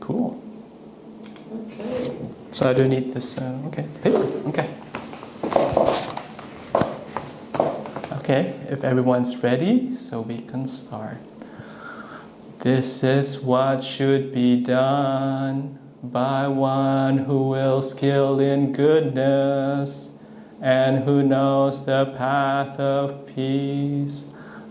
cool. Okay. So I don't need this, paper. Okay. Okay, if everyone's ready, so we can start. This is what should be done by one who will skill in goodness and who knows the path of peace.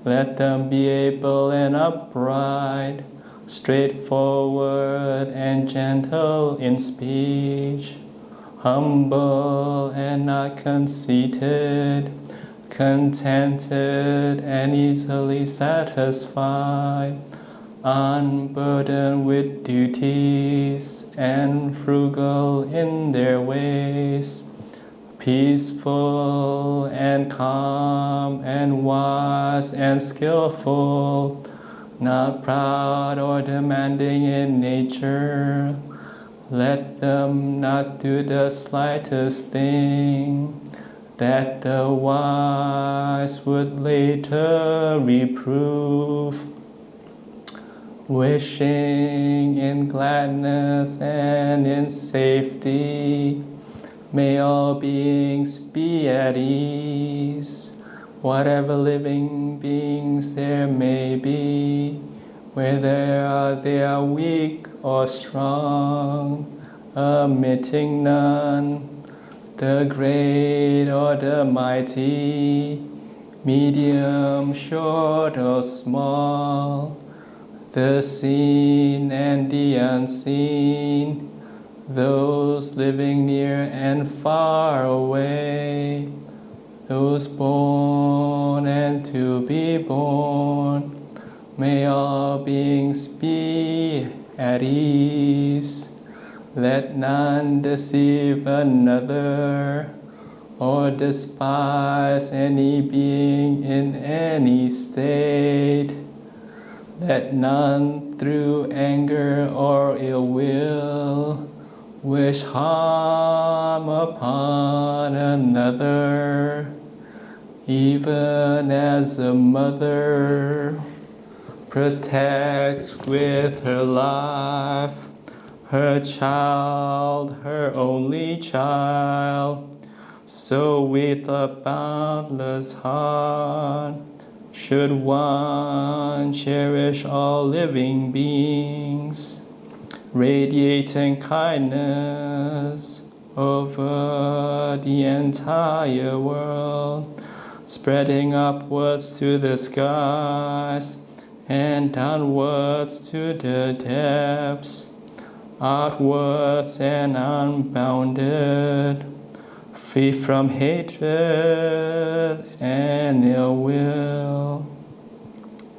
Let them be able and upright, straightforward and gentle in speech, humble and not conceited, contented and easily satisfied, unburdened with duties and frugal in their ways, peaceful and calm and wise and skillful, not proud or demanding in nature. Let them not do the slightest thing that the wise would later reprove. Wishing in gladness and in safety, may all beings be at ease. Whatever living beings there may be, whether they are weak or strong, omitting none, the great or the mighty, medium, short or small, the seen and the unseen, those living near and far away, those born and to be born, may all beings be at ease. Let none deceive another or despise any being in any state. Let none through anger or ill will wish harm upon another, even as a mother protects with her life her child, her only child, so with a boundless heart should one cherish all living beings, radiating kindness over the entire world, spreading upwards to the skies and downwards to the depths, outwards and unbounded, free from hatred and ill will,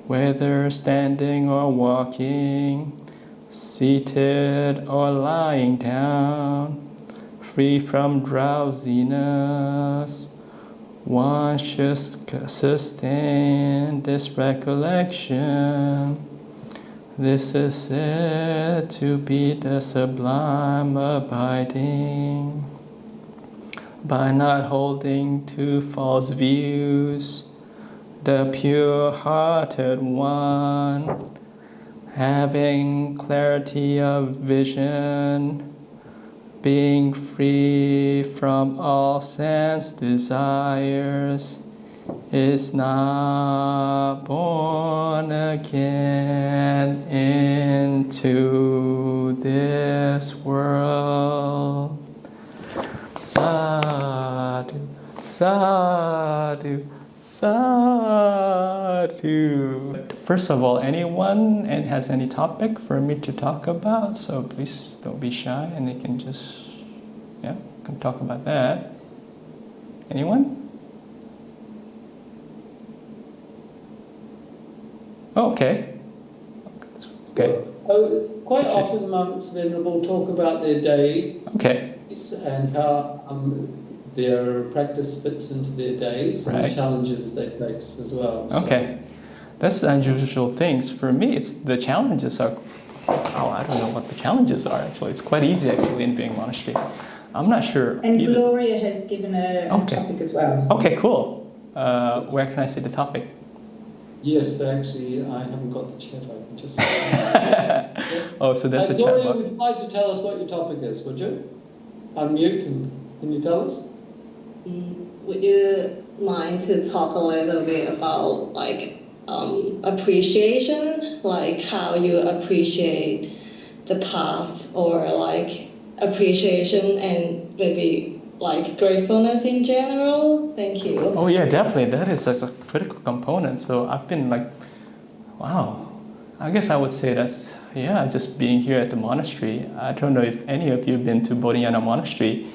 whether standing or walking, seated or lying down, free from drowsiness. One should sustain this recollection. This is said to be the sublime abiding. By not holding to false views, the pure-hearted one, having clarity of vision, being free from all sense desires, is not born again into this world. Sadhu, sadhu, sadhu. First of all, anyone has any topic for me to talk about, so please don't be shy and you can just, can talk about that. Anyone? Oh, okay. Okay. Quite often monks, Venerable, talk about their day. Okay. And how their practice fits into their days, and the challenges they face as well. So. Okay. That's the unusual things. For me, it's the challenges are, I don't know what the challenges are actually. It's quite easy actually in being monastery. I'm not sure. And either. Gloria has given a topic as well. Okay, cool. Where can I see the topic? Yes, actually, I haven't got the chat open. Just. Oh, so that's a chat Gloria, box. would you like to tell us what your topic is? Would you? Unmute and can you tell us? Would you mind to talk a little bit about appreciation, like how you appreciate the path, or like appreciation and maybe like gratefulness in general? Thank you. Oh yeah, definitely. That is such a critical component. So I've been like, wow. I guess I would say that's, just being here at the monastery. I don't know if any of you have been to Bodhinyana Monastery.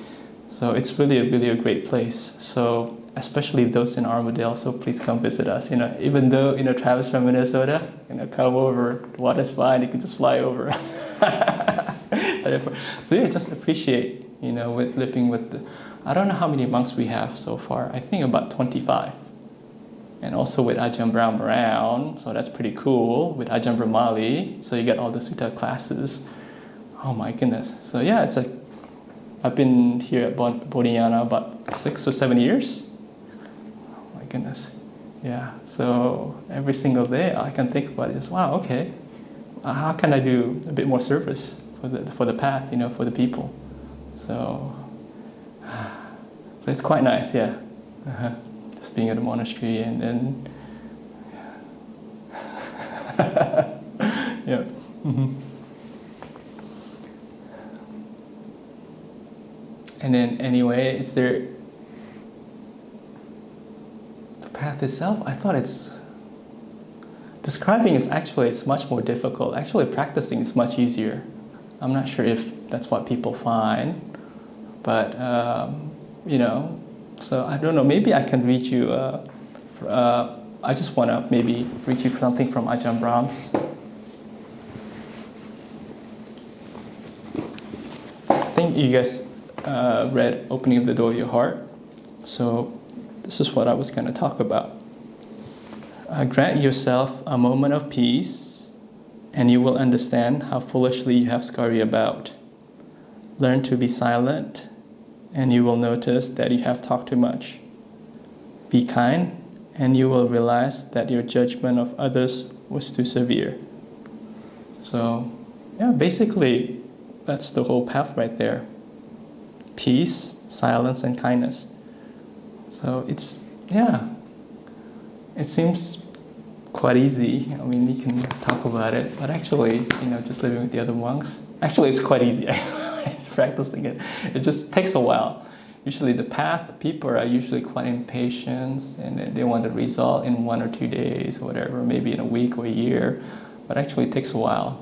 So it's really a great place. So especially those in Armadale, so please come visit us. Even though, Travis from Minnesota, come over. The water's fine, you can just fly over. So just appreciate, with living with I don't know how many monks we have so far. I think about 25. And also with Ajahn Brahm around, so that's pretty cool. With Ajahn Brahmali, so you get all the sutta classes. Oh my goodness. So it's like, I've been here at Bodhinyana about 6 or 7 years. Oh my goodness. Yeah, so every single day I can think about it, just wow, okay. How can I do a bit more service for the path, for the people? So it's quite nice, yeah. Just being at a monastery and then, yeah. Mm-hmm. And then anyway, is there the path itself? I thought describing it's much more difficult. Actually, practicing is much easier. I'm not sure if that's what people find, but so I don't know. Maybe I can read you. I just want to maybe read you something from Ajahn Brahms. I think you guys read Opening of the Door of Your Heart. So this is what I was going to talk about. Grant yourself a moment of peace, and you will understand how foolishly you have scurried about. Learn to be silent, and you will notice that you have talked too much. Be kind, and you will realize that your judgment of others was too severe. So, basically, that's the whole path right there. Peace, silence, and kindness. So it seems quite easy. I mean, you can talk about it, but actually, just living with the other monks, actually it's quite easy. Practicing it. It just takes a while. Usually the path, people are usually quite impatient and they want the result in 1 or 2 days or whatever, maybe in a week or a year, but actually it takes a while.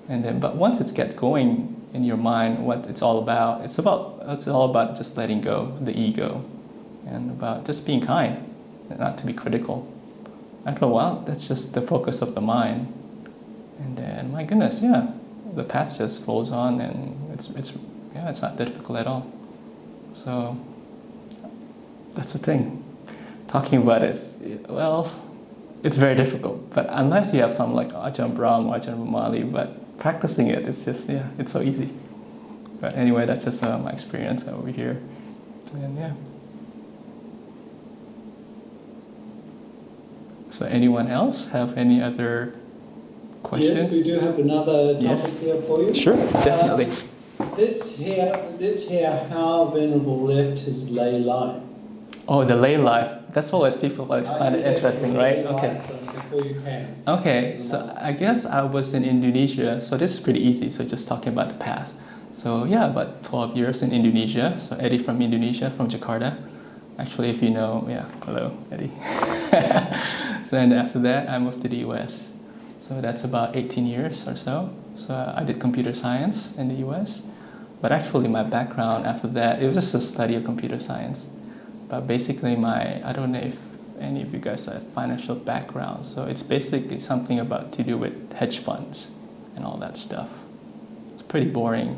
But once it gets going in your mind, what it's all about, it's all about just letting go the ego and about just being kind and not to be critical. After a while, that's just the focus of the mind. And then, my goodness, the path just flows on and it's not difficult at all. So that's the thing. Talking about it's very difficult. But unless you have someone like Ajahn Brahm or Ajahn Brahmali, but practicing it, it's just, it's so easy. But anyway, that's just my experience over here. And So anyone else have any other questions? Yes, we do have another topic here for you. Sure, definitely. Let's hear how Venerable left his lay life. Oh, the lay life. That's always people find it interesting, right? Okay. Before you can. Okay, so I guess I was in Indonesia, so this is pretty easy, so just talking about the past. So about 12 years in Indonesia. So Eddie from Indonesia, from Jakarta. Actually, if you know, hello, Eddie. So then after that, I moved to the US. So that's about 18 years or so. So I did computer science in the US. But actually my background after that, it was just a study of computer science. But basically I don't know if any of you guys have financial background. So it's basically something to do with hedge funds and all that stuff. It's pretty boring,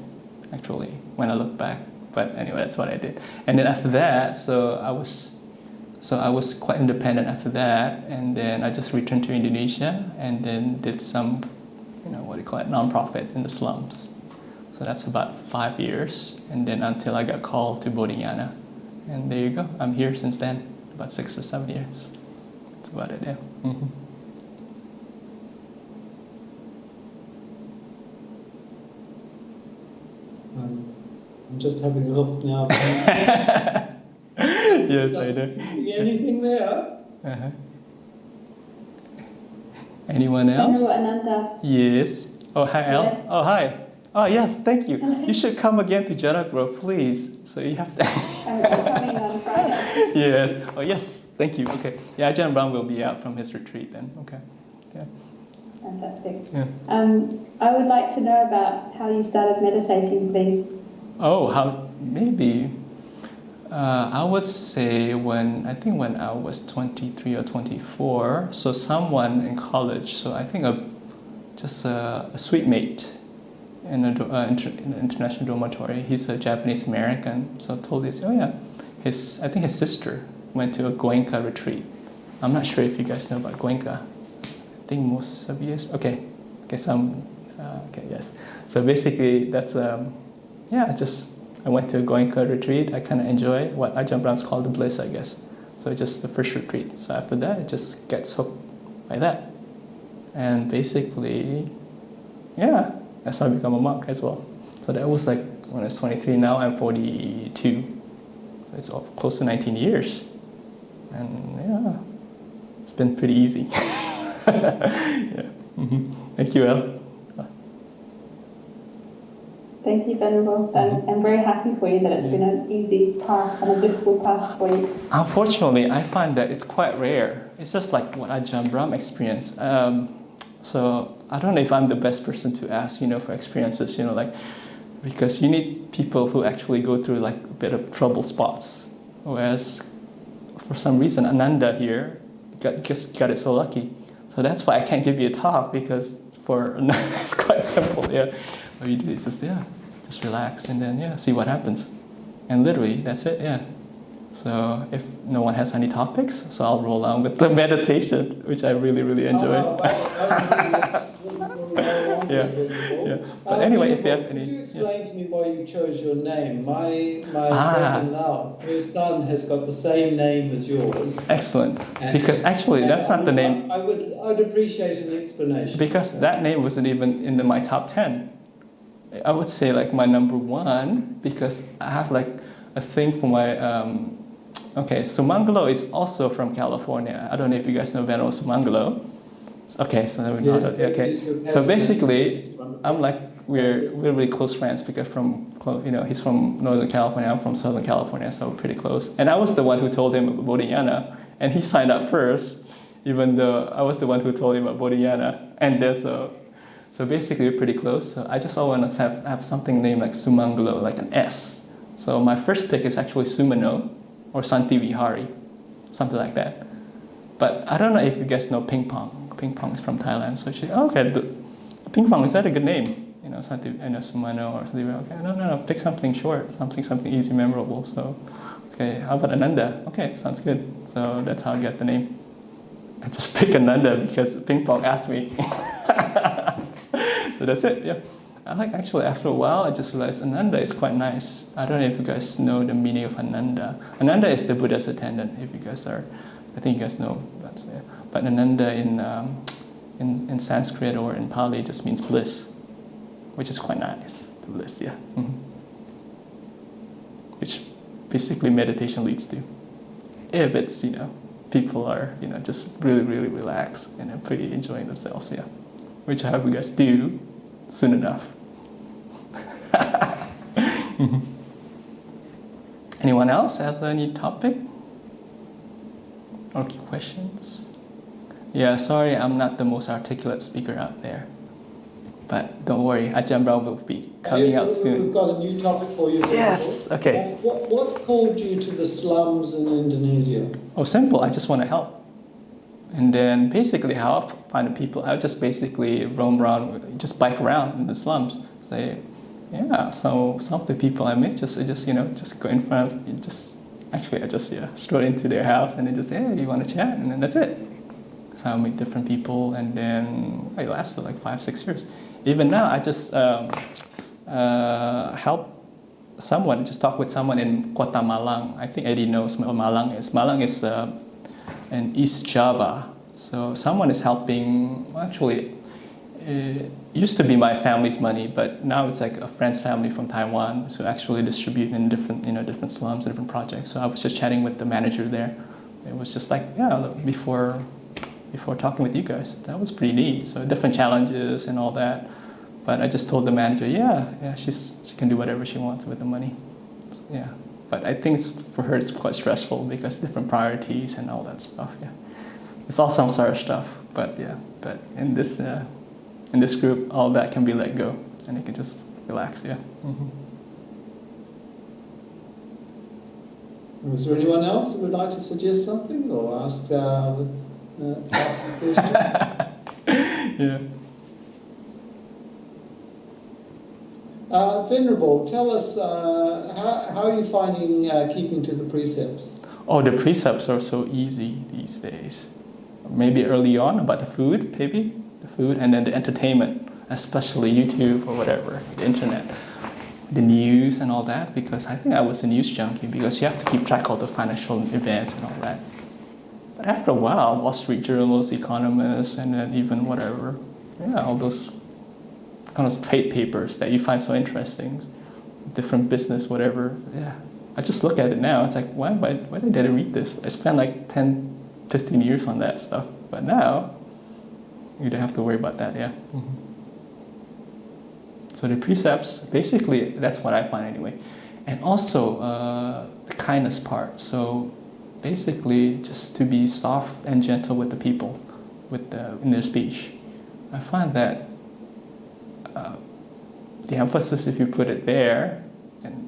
actually, when I look back. But anyway, that's what I did. And then after that, so I was quite independent after that. And then I just returned to Indonesia and then did some, nonprofit in the slums. So that's about 5 years. And then until I got called to Bodhinyana. And there you go. I'm here since then, about 6 or 7 years. That's about it, yeah. Mm-hmm. I'm just having a look now. Yes, I do. Anything there? Uh-huh. Anyone else? Venerable Ananda. Yes. Oh, hi, Al. Yeah. Oh, hi. Oh, yes, thank you. You should come again to Jana Grove, please. So you have to... I'm coming on Friday. Yes. Oh, yes. Thank you. Okay. Yeah, Ajahn Brahm will be out from his retreat then. Okay. Yeah. Fantastic. Yeah. I would like to know about how you started meditating, please. Oh, how... Maybe... I would say when I was 23 or 24, so someone in college, so I think just a suite mate in an international dormitory. He's a Japanese American, so I told this. Oh yeah, I think his sister went to a Goenka retreat. I'm not sure if you guys know about Goenka. I think most of you. Okay, yes. So basically, that's I went to a Goenka retreat. I kind of enjoy what Ajahn Brahms called the bliss, I guess. So just the first retreat. So after that, it just gets hooked by that. And basically, yeah, that's how I become a monk as well. So that was like when I was 23. Now I'm 42. So it's close to 19 years. And yeah, it's been pretty easy. Yeah. Mm-hmm. Thank you, El. Thank you, Venerable. I'm very happy for you that it's been an easy path and a blissful path for you. Unfortunately, I find that it's quite rare. It's just like what Ajahn Brahm experienced. So I don't know if I'm the best person to ask, for experiences, because you need people who actually go through like a bit of trouble spots. Whereas for some reason, Ananda here just got it so lucky. So that's why I can't give you a talk, because for Ananda, it's quite simple, yeah. What you do is just relax and then see what happens. And literally, that's it, yeah. So if no one has any topics, so I'll roll on with the meditation, which I really, really enjoy. Yeah. But anyway, if you have any... Could you explain to me why you chose your name? My friend in Laos, her son has got the same name as yours. Excellent. Because actually, that's not the name... I'd appreciate an explanation. Because that name wasn't even in my top 10. I would say like my number one, because I have like a thing for my... Sumangalo is also from California. I don't know if you guys know Venerable Sumangalo. Okay, so yes, So basically, I'm like we're really close friends because he's from Northern California, I'm from Southern California, so we're pretty close. And I was the one who told him about Bodhinyana, and he signed up first, even though I was the one who told him about Bodhinyana. And then so basically we're pretty close. So I just always want to have something named like Sumangalo, like an S. So my first pick is actually Sumano or Santi Vihari, something like that. But I don't know if you guys know Ping Pong. Ping Pong is from Thailand, so she Ping Pong, is that a good name? Santi, Sumano or something. Okay, no, pick something short, something easy, memorable. So, okay, how about Ananda? Okay, sounds good. So that's how I get the name. I just pick Ananda because Ping Pong asked me. So that's it. Yeah, actually after a while I just realized Ananda is quite nice. I don't know if you guys know the meaning of Ananda. Ananda is the Buddha's attendant. If you guys are, I think you guys know that's yeah. But Ananda in Sanskrit or in Pali just means bliss, which is quite nice. Bliss, yeah. Mm-hmm. Which basically meditation leads to. If it's people are just really really relaxed and are pretty enjoying themselves, yeah. Which I hope you guys do soon enough. Mm-hmm. Anyone else has any topic or questions? Yeah, sorry, I'm not the most articulate speaker out there. But don't worry, Ajahn Brahm will be coming out soon. We've got a new topic for you. Yes, okay. What called you to the slums in Indonesia? Oh, simple, I just want to help. And then basically how I find the people, I just basically roam around, just bike around in the slums. Say, yeah, so some of the people I meet just go in front of, I just stroll into their house and then just say, hey, you want to chat? And then that's it. So I meet different people, and then it lasted like 5-6 years. Even now, I just help someone, just talk with someone in Kota Malang. I think Eddie knows what Malang is. Malang is in East Java. So someone is helping, used to be my family's money, but now it's like a friend's family from Taiwan, so actually distribute in different slums, different projects. So I was just chatting with the manager there. It was just like, yeah, before talking with you guys, that was pretty neat. So different challenges and all that. But I just told the manager, yeah, she can do whatever she wants with the money. So, yeah, but I think for her it's quite stressful because different priorities and all that stuff. Yeah, it's all samsara stuff. But in this group, all that can be let go, and you can just relax. Yeah. Mm-hmm. Is there anyone else who would like to suggest something or ask a question? Yeah. Venerable, tell us how are you finding keeping to the precepts? Oh, the precepts are so easy these days. Maybe early on about the food, and then the entertainment, especially YouTube or whatever, the internet, the news and all that, because I think I was a news junkie because you have to keep track of the financial events and all that. But after a while, Wall Street journals, economists, and then even whatever, all those kind of trade papers that you find so interesting, different business, whatever, I just look at it now, it's like, why did I read this? I spent like 10, 15 years on that stuff, but now you don't have to worry about that. Mm-hmm. So the precepts, basically, that's what I find anyway. And also the kindness part. So basically, just to be soft and gentle with the people, in their speech. I find that the emphasis, if you put it there, and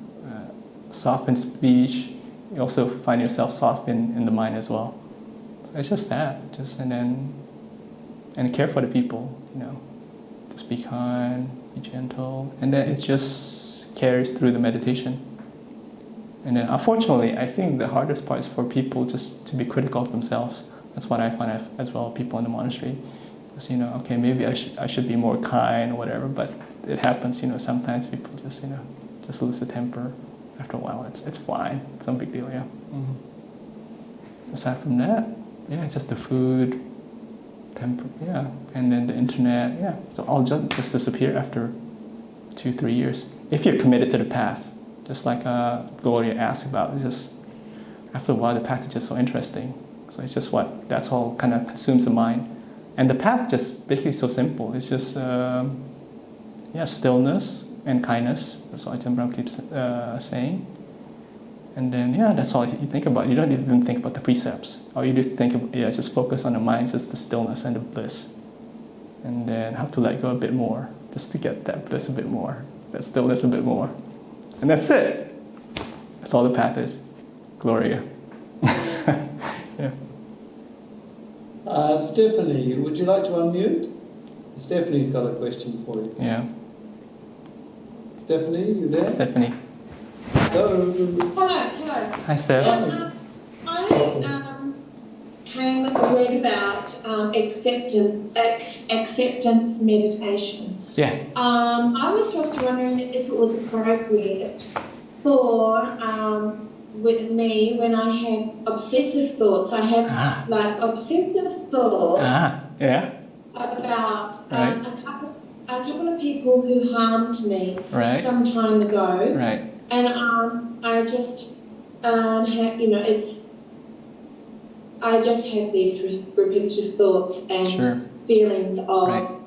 soft in speech, you also find yourself soft in the mind as well. So it's just that, and care for the people, just be kind, be gentle, and then it just carries through the meditation. And then unfortunately, I think the hardest part is for people just to be critical of themselves. That's what I find as well, people in the monastery. Because, okay, maybe I should be more kind or whatever, but it happens, sometimes people just lose the temper. After a while, it's fine. It's no big deal, yeah. Mm-hmm. Aside from that, it's just the food, temper, and then the internet, So all just disappear after 2-3 years. If you're committed to the path, just like Gloria asked about, it's just after a while the path is just so interesting. So it's just that's all kind of consumes the mind. And the path just basically so simple. It's just stillness and kindness. That's what Ajahn Brahm keeps saying. And then that's all you think about. You don't even think about the precepts. All you do think about, just focus on the mind, just the stillness and the bliss. And then have to let go a bit more, just to get that bliss a bit more, that stillness a bit more. And that's it. That's all the path is. Gloria. Yeah. Stephanie, would you like to unmute? Stephanie's got a question for you. Yeah. Stephanie, you there? Stephanie. Hello. Hello. Hi, Steph. I came and read about acceptance meditation. Yeah. I was just wondering if it was appropriate for with me when I have obsessive thoughts. I have obsessive thoughts about a couple of people who harmed me some time ago. Right. And I just I just have these repetitive thoughts and feelings of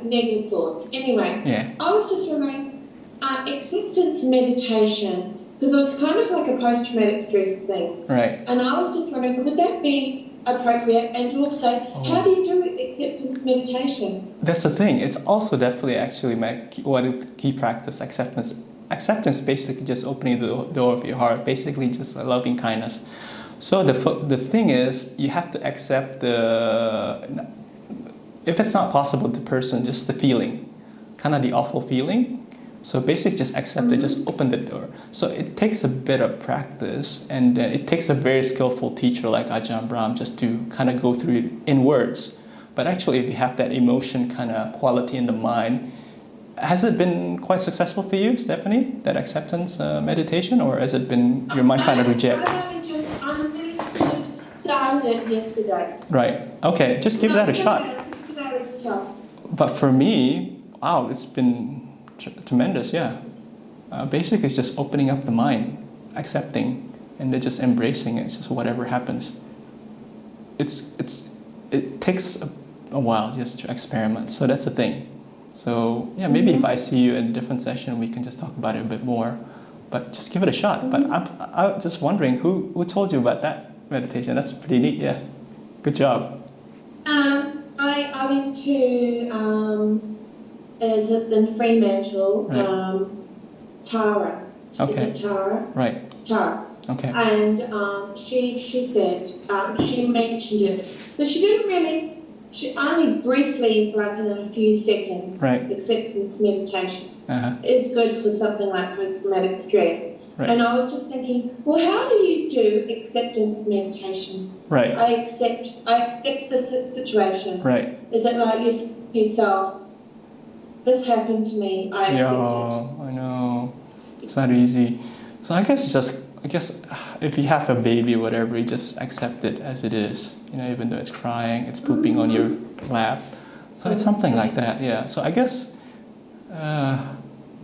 negative thoughts. Anyway, I was just wondering, acceptance meditation, because it was kind of like a post-traumatic stress thing. Right. And I was just wondering, would that be appropriate? And also, how do you do acceptance meditation? That's the thing. It's also definitely actually one of the key practice, acceptance. Acceptance basically just opening the door of your heart, basically just a loving kindness. So the thing is, you have to accept if it's not possible, the person, just the feeling, kind of the awful feeling. So basically just accept it, just open the door. So it takes a bit of practice, and then it takes a very skillful teacher like Ajahn Brahm just to kind of go through it in words. But actually, if you have that emotion kind of quality in the mind, has it been quite successful for you, Stephanie, that acceptance meditation, or has it been your mind trying to reject? I only just started it yesterday. Right. Okay. Just give that a shot. Give that a tough. But for me, wow, it's been tremendous, yeah. Basically, it's just opening up the mind, accepting, and then just embracing it. It's just whatever happens. It takes a while just to experiment. So that's the thing. So yeah, maybe if I see you in a different session, we can just talk about it a bit more. But just give it a shot. But I'm just wondering, who told you about that meditation? That's pretty neat, yeah. Good job. I went to is it in Fremantle, Right. Tara. Okay. Is it Tara? Right. Tara. Okay. And she said she mentioned it, but she didn't really. She only briefly, like in a few seconds. Right. Acceptance meditation Uh-huh. is good for something like post-traumatic stress. Right. And I was just thinking, well, how do you do acceptance meditation? Right. I accept the situation. Right. Is it like you say to yourself, this happened to me, I accept it? I know. It's not easy. So I guess if you have a baby or whatever, you just accept it as it is. Even though it's crying, it's pooping on your lap. So it's something like that, yeah. So I guess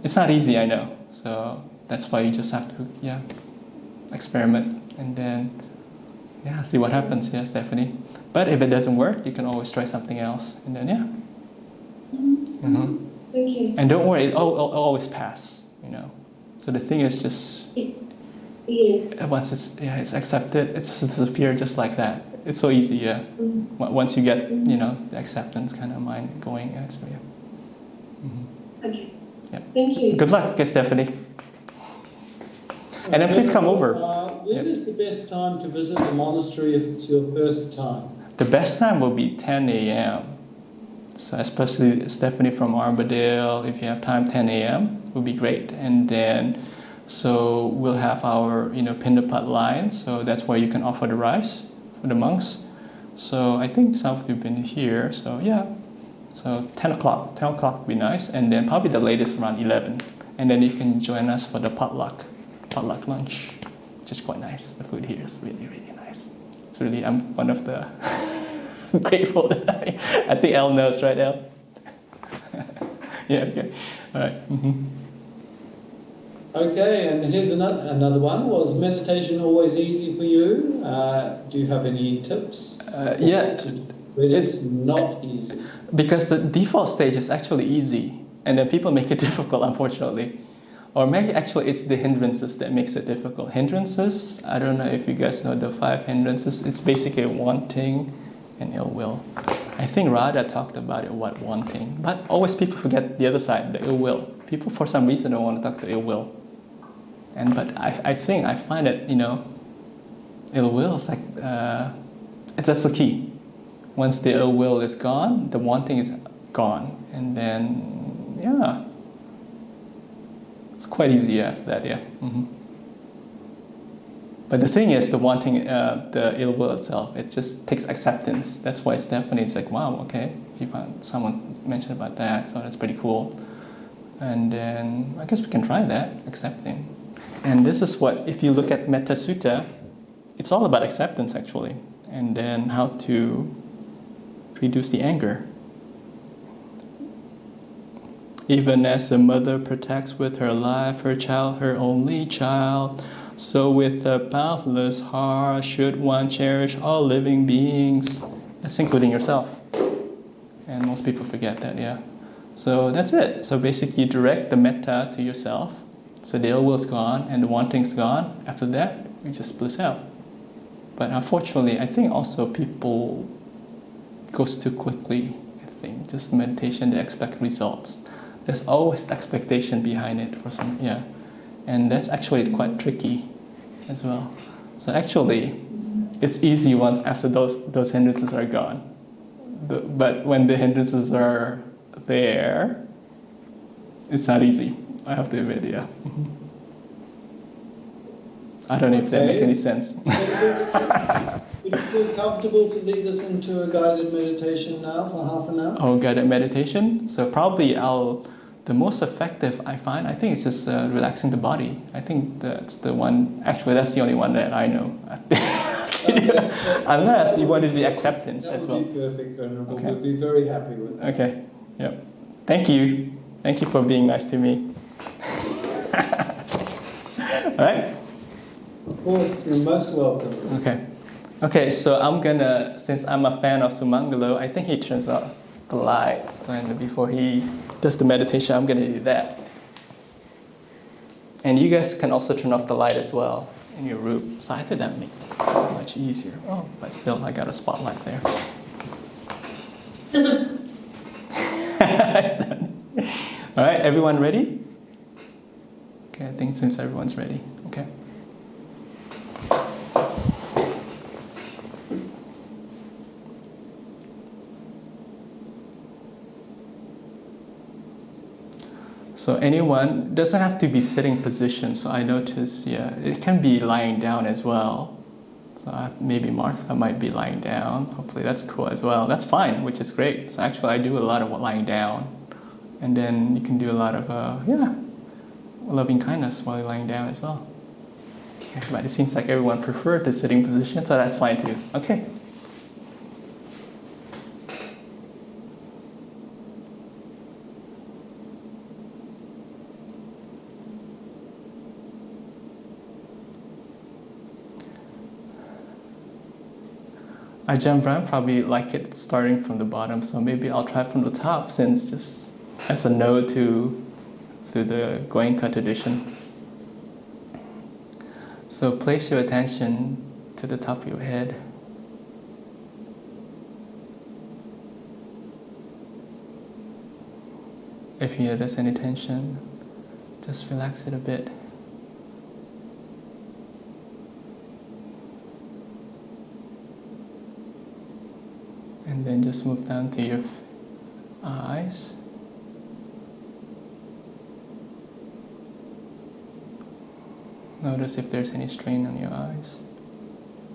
it's not easy, I know. So that's why you just have to, experiment and then, see what happens. Yes, Stephanie. But if it doesn't work, you can always try something else. And then, Mm-hmm. Thank you. And don't worry, it'll always pass, So the thing is just, Yes. once it's accepted, it's just disappear just like that. It's so easy, yeah. Once you get, the acceptance kind of mind going, it's Okay. Yeah. Thank you. Good luck, okay, Stephanie. And then please come over. When is the best time to visit the monastery if it's your first time? The best time will be 10 a.m. So especially Stephanie from Armadale, if you have time, 10 a.m. would be great. And then, so we'll have our, Pindapat line. So that's where you can offer the rice for the monks. So I think some of you have been here. So yeah. So 10 o'clock. 10 o'clock would be nice. And then probably the latest around 11. And then you can join us for the potluck lunch, which is quite nice. The food here is really, really nice. It's really, I'm one of the grateful that I think Elle knows, right, Elle? Yeah, okay. All right. Mm-hmm. Okay, and here's another one. Was meditation always easy for you? Do you have any tips? Yeah. It's not easy. Because the default stage is actually easy, and then people make it difficult, unfortunately. Or maybe actually it's the hindrances that makes it difficult. Hindrances, I don't know if you guys know the 5 hindrances. It's basically wanting and ill will. I think Radha talked about it, what wanting. But always people forget the other side, the ill will. People for some reason don't want to talk to ill will. But I find that, ill will is like, that's the key. Once the ill will is gone, the wanting is gone. And then, it's quite easy after that, yeah. Mm-hmm. But the thing is, the wanting, the ill will itself, it just takes acceptance. That's why Stephanie's like, wow, okay, someone mentioned about that, so that's pretty cool. And then I guess we can try that, accepting. And this is what, if you look at Metta Sutta, it's all about acceptance actually, and then how to reduce the anger. Even as a mother protects with her life her child, her only child, so with a boundless heart should one cherish all living beings. That's including yourself. And most people forget that, yeah. So that's it. So basically you direct the metta to yourself. So the ill will is gone and the wanting's gone. After that, you just bliss out. But unfortunately, I think also people goes too quickly. I think just meditation, they expect results. There's always expectation behind it for some, and that's actually quite tricky as well. So actually, it's easy once after those hindrances are gone. But when the hindrances are there, it's not easy. I have to admit, yeah. I don't know if that makes any sense. Would you feel comfortable to lead us into a guided meditation now for half an hour? Oh, guided meditation? So probably the most effective I think it's just relaxing the body. I think that's the one, actually that's the only one that I know. Unless you wanted the acceptance as well. That would be perfect, Venerable. Okay. We'll be very happy with that. Okay. Yep. Thank you. Thank you for being nice to me. All right. Of course, you're most welcome. Okay. Okay, so I'm gonna, since I'm a fan of Sumangalo, I think he turns off the light. So before he does the meditation, I'm gonna do that. And you guys can also turn off the light as well in your room. So I think that makes it much easier. Oh, but still, I got a spotlight there. All right, everyone ready? Okay, I think it seems everyone's ready. Okay. So anyone doesn't have to be sitting position. So I notice, it can be lying down as well. So maybe Martha might be lying down. Hopefully that's cool as well. That's fine, which is great. So actually I do a lot of lying down. And then you can do a lot of, loving kindness while you're lying down as well. Okay, but it seems like everyone preferred the sitting position, so that's fine too. Okay. Ajahn Brahm probably like it starting from the bottom, so maybe I'll try from the top, since just as a nod to the Goenka tradition. So place your attention to the top of your head. If you notice any tension, just relax it a bit. And then just move down to your eyes. Notice if there's any strain on your eyes.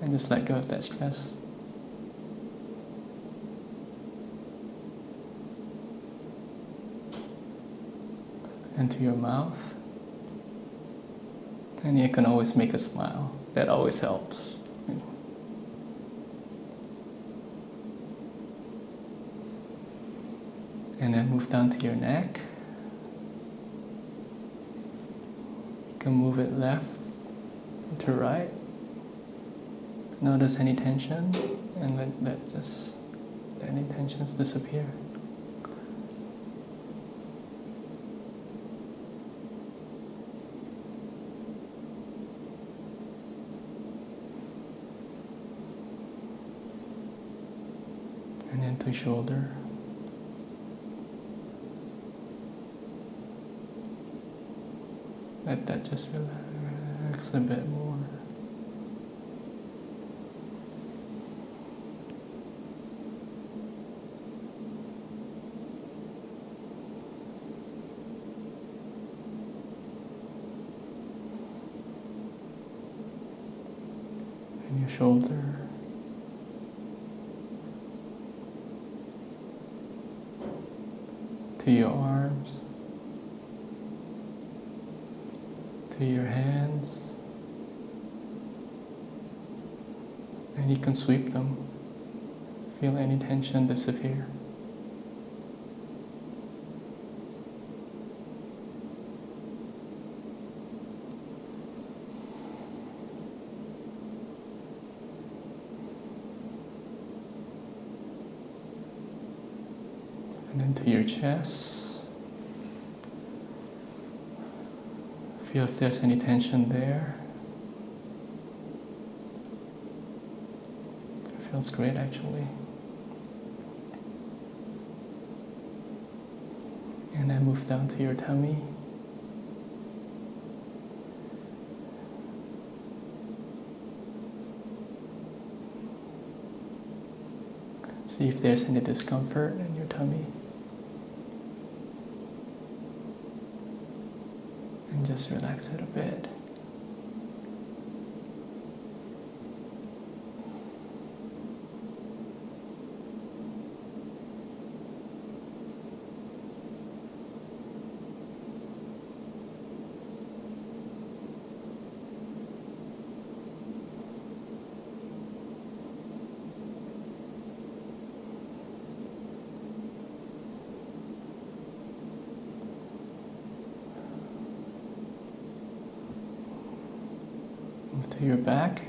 And just let go of that stress. And to your mouth. And you can always make a smile. That always helps. And then move down to your neck. You can move it left to right. Notice any tension, and let any tensions disappear. And then to shoulder. Let that just relax a bit more. And your shoulder. To your arms. To your hands, and you can sweep them. Feel any tension disappear. And then to your chest. Feel if there's any tension there. It feels great actually. And then move down to your tummy. See if there's any discomfort in your tummy. And just relax it a bit. Move to your back.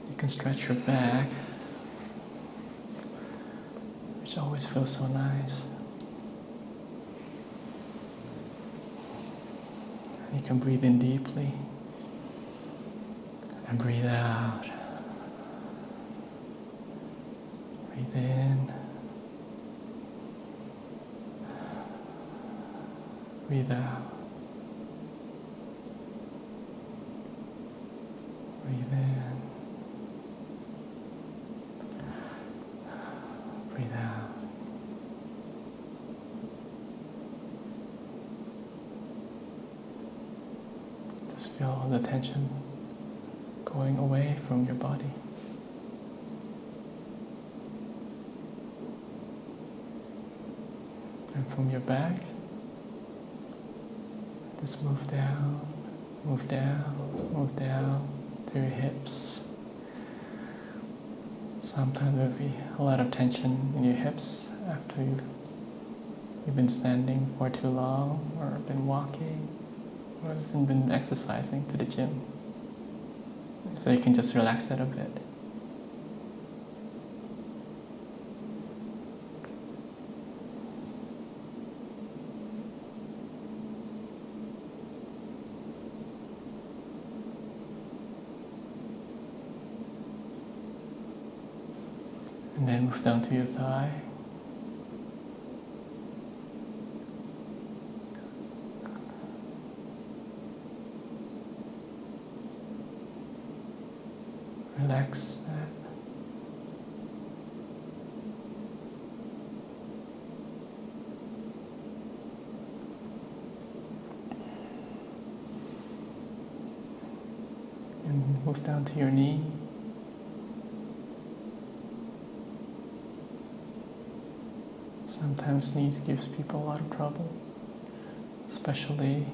You can stretch your back, which always feels so nice. You can breathe in deeply and breathe out. Breathe in. Breathe out. Breathe in. Breathe out. Just feel all the tension going away from your body. And from your back, just move down, move down, move down to your hips. Sometimes there'll be a lot of tension in your hips after you've been standing for too long, or been walking, or even been exercising to the gym. So you can just relax that a bit. And then move down to your thigh. Relax that. And move down to your knee. Sometimes knees gives people a lot of trouble, especially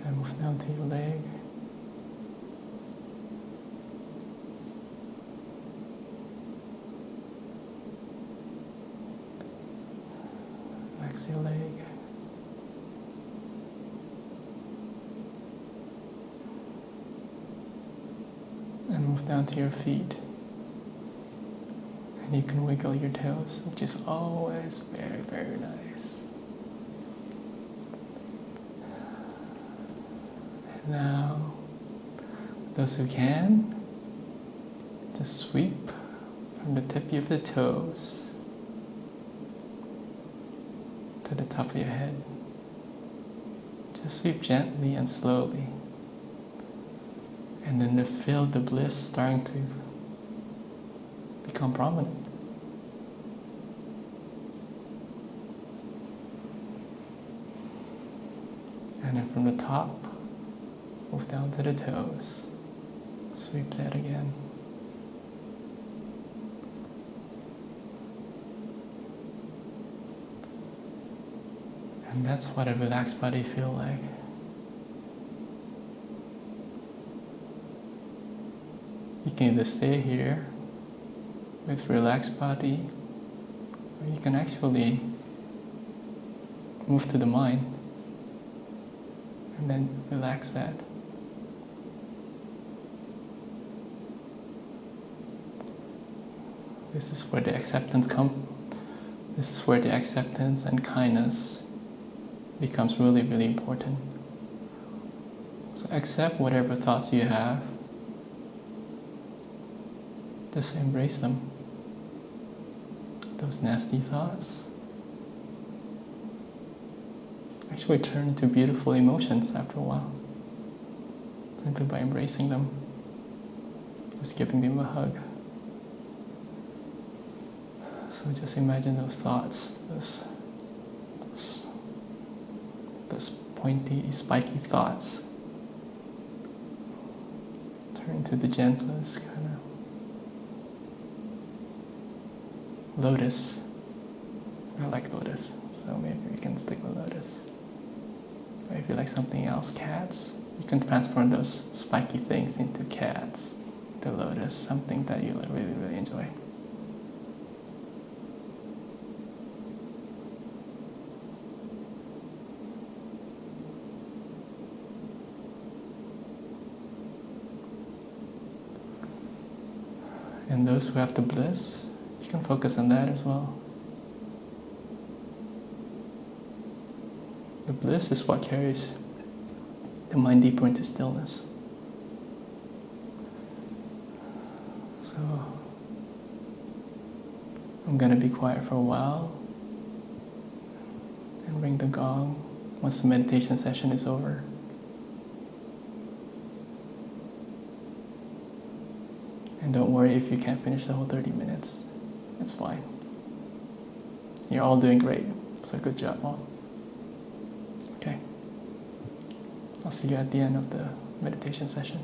and move down to your leg. Relax your leg. And move down to your feet. And you can wiggle your toes, which is always very, very nice. And now, those who can, just sweep from the tip of the toes to the top of your head. Just sweep gently and slowly. And then feel the bliss starting to become prominent. And then from the top, move down to the toes. Sweep that again. And that's what a relaxed body feels like. You can either stay here with relaxed body, or you can actually move to the mind and then relax that. This is where the acceptance This is where the acceptance and kindness becomes really, really important. So accept whatever thoughts you have. Just embrace them. Those nasty thoughts actually turn into beautiful emotions after a while. Simply by embracing them. Just giving them a hug. So just imagine those thoughts, those pointy, spiky thoughts turn into the gentlest kind lotus. I like lotus, so maybe we can stick with lotus. Or if you like something else, cats, you can transform those spiky things into cats. The lotus, something that you really, really enjoy. And those who have the bliss, you can focus on that as well. The bliss is what carries the mind deeper into stillness. So, I'm going to be quiet for a while and ring the gong once the meditation session is over. And don't worry if you can't finish the whole 30 minutes. It's fine. You're all doing great, so good job all. Okay. I'll see you at the end of the meditation session.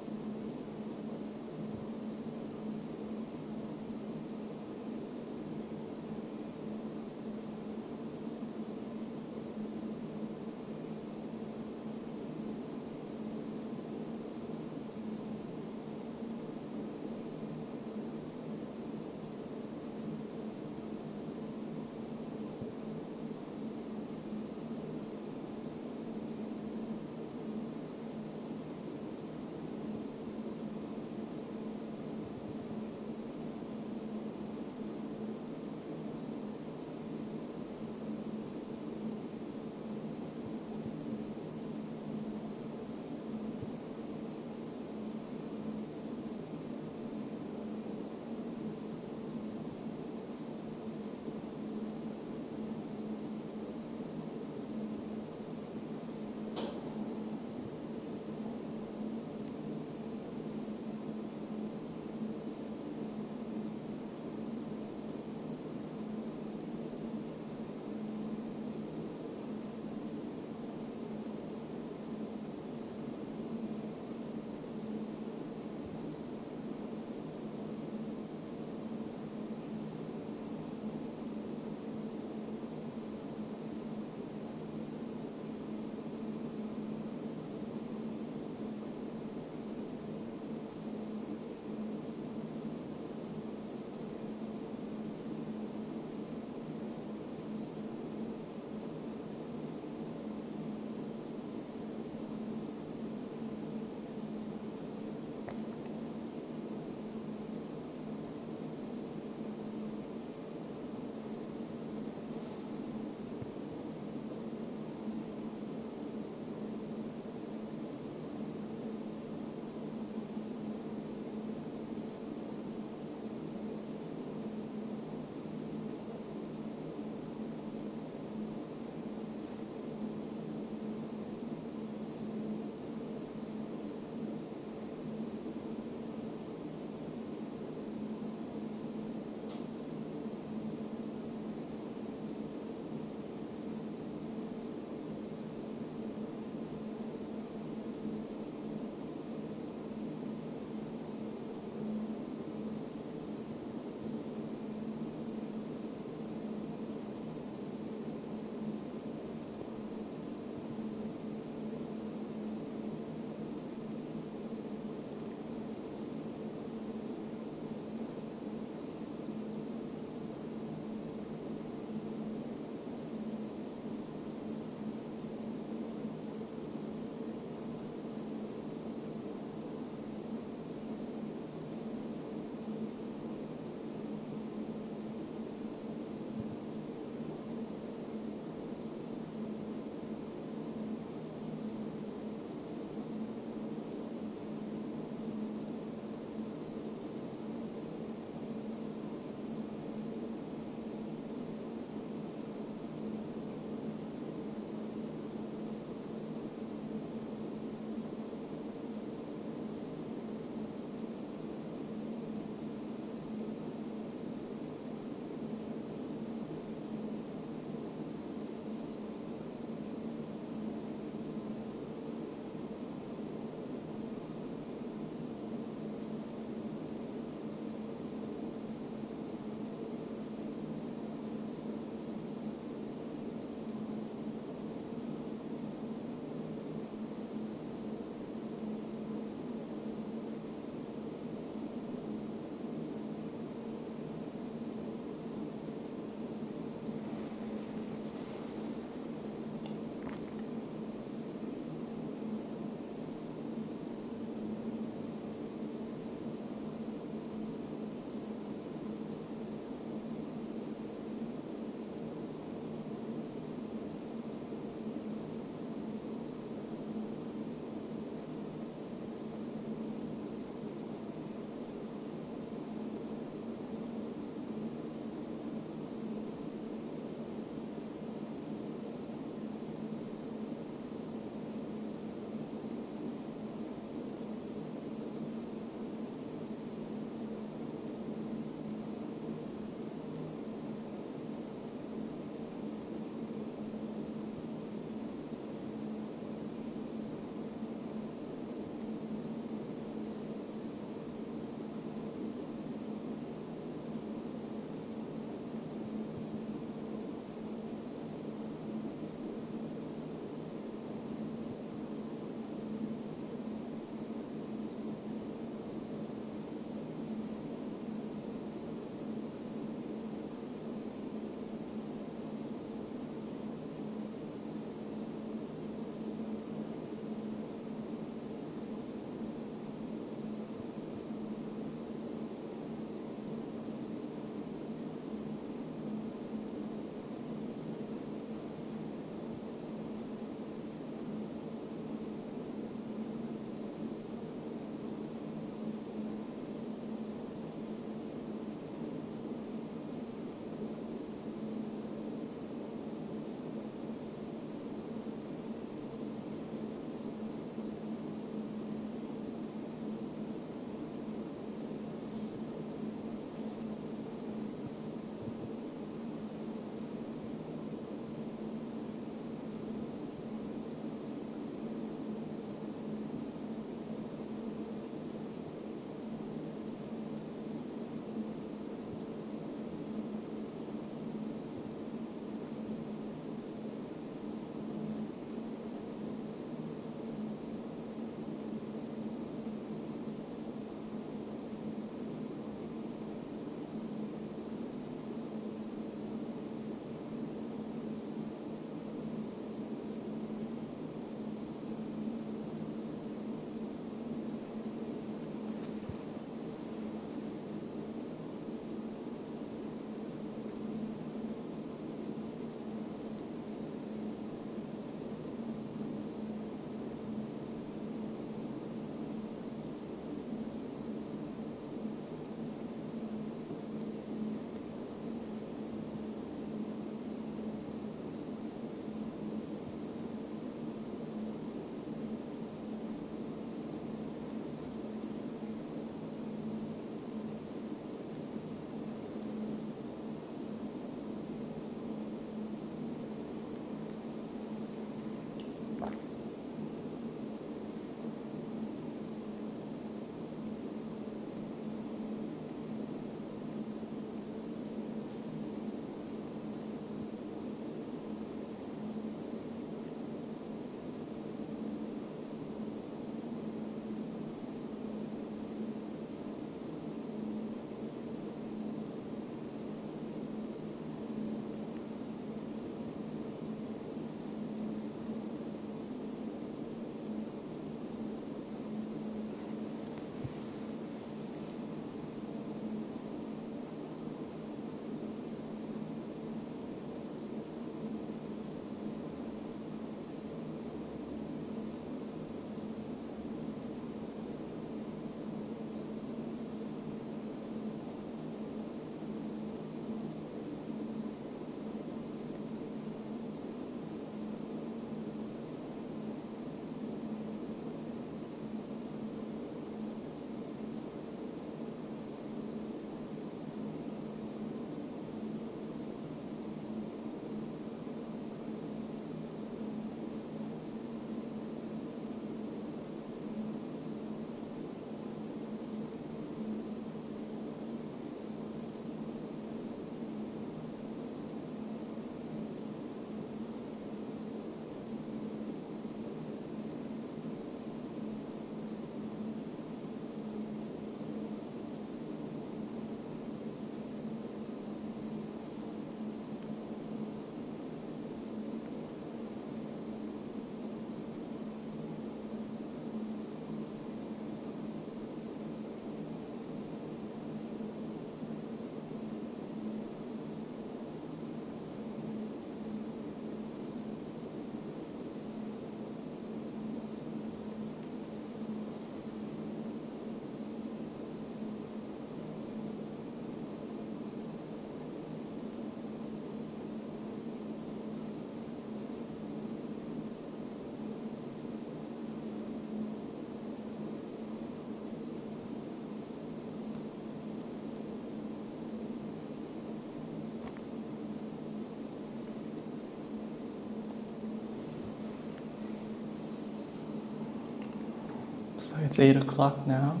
So it's 8 o'clock now.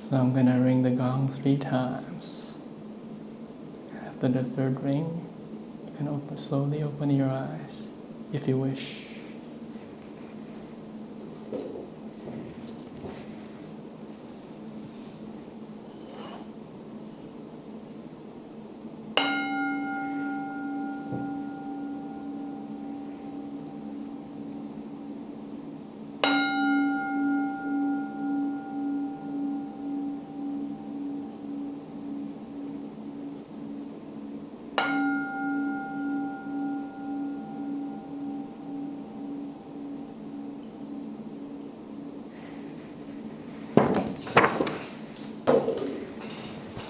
So I'm gonna ring the gong 3 times. After the third ring, you can slowly open your eyes if you wish.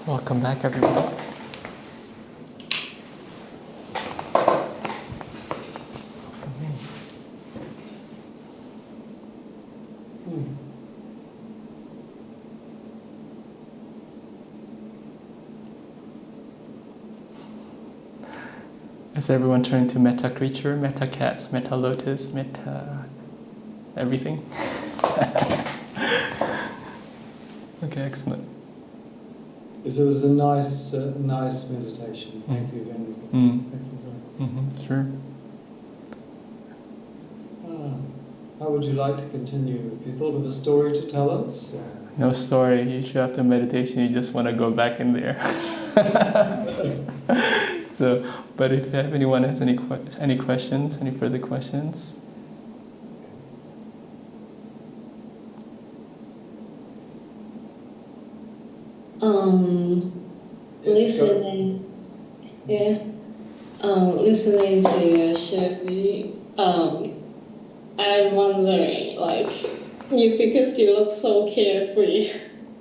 Welcome back, everyone. As everyone turned to metta creature, metta cats, metta lotus, metta everything. Okay, excellent. Yes, it was a nice meditation. Thank you, Venerable. Thank you very much. Sure. How would you like to continue? Have you thought of a story to tell us? No story. Usually after meditation, you just want to go back in there. So, but if anyone has any questions, any further questions? Listening. Yeah. Listening to your Chevy. I'm wondering, like, because you look so carefree,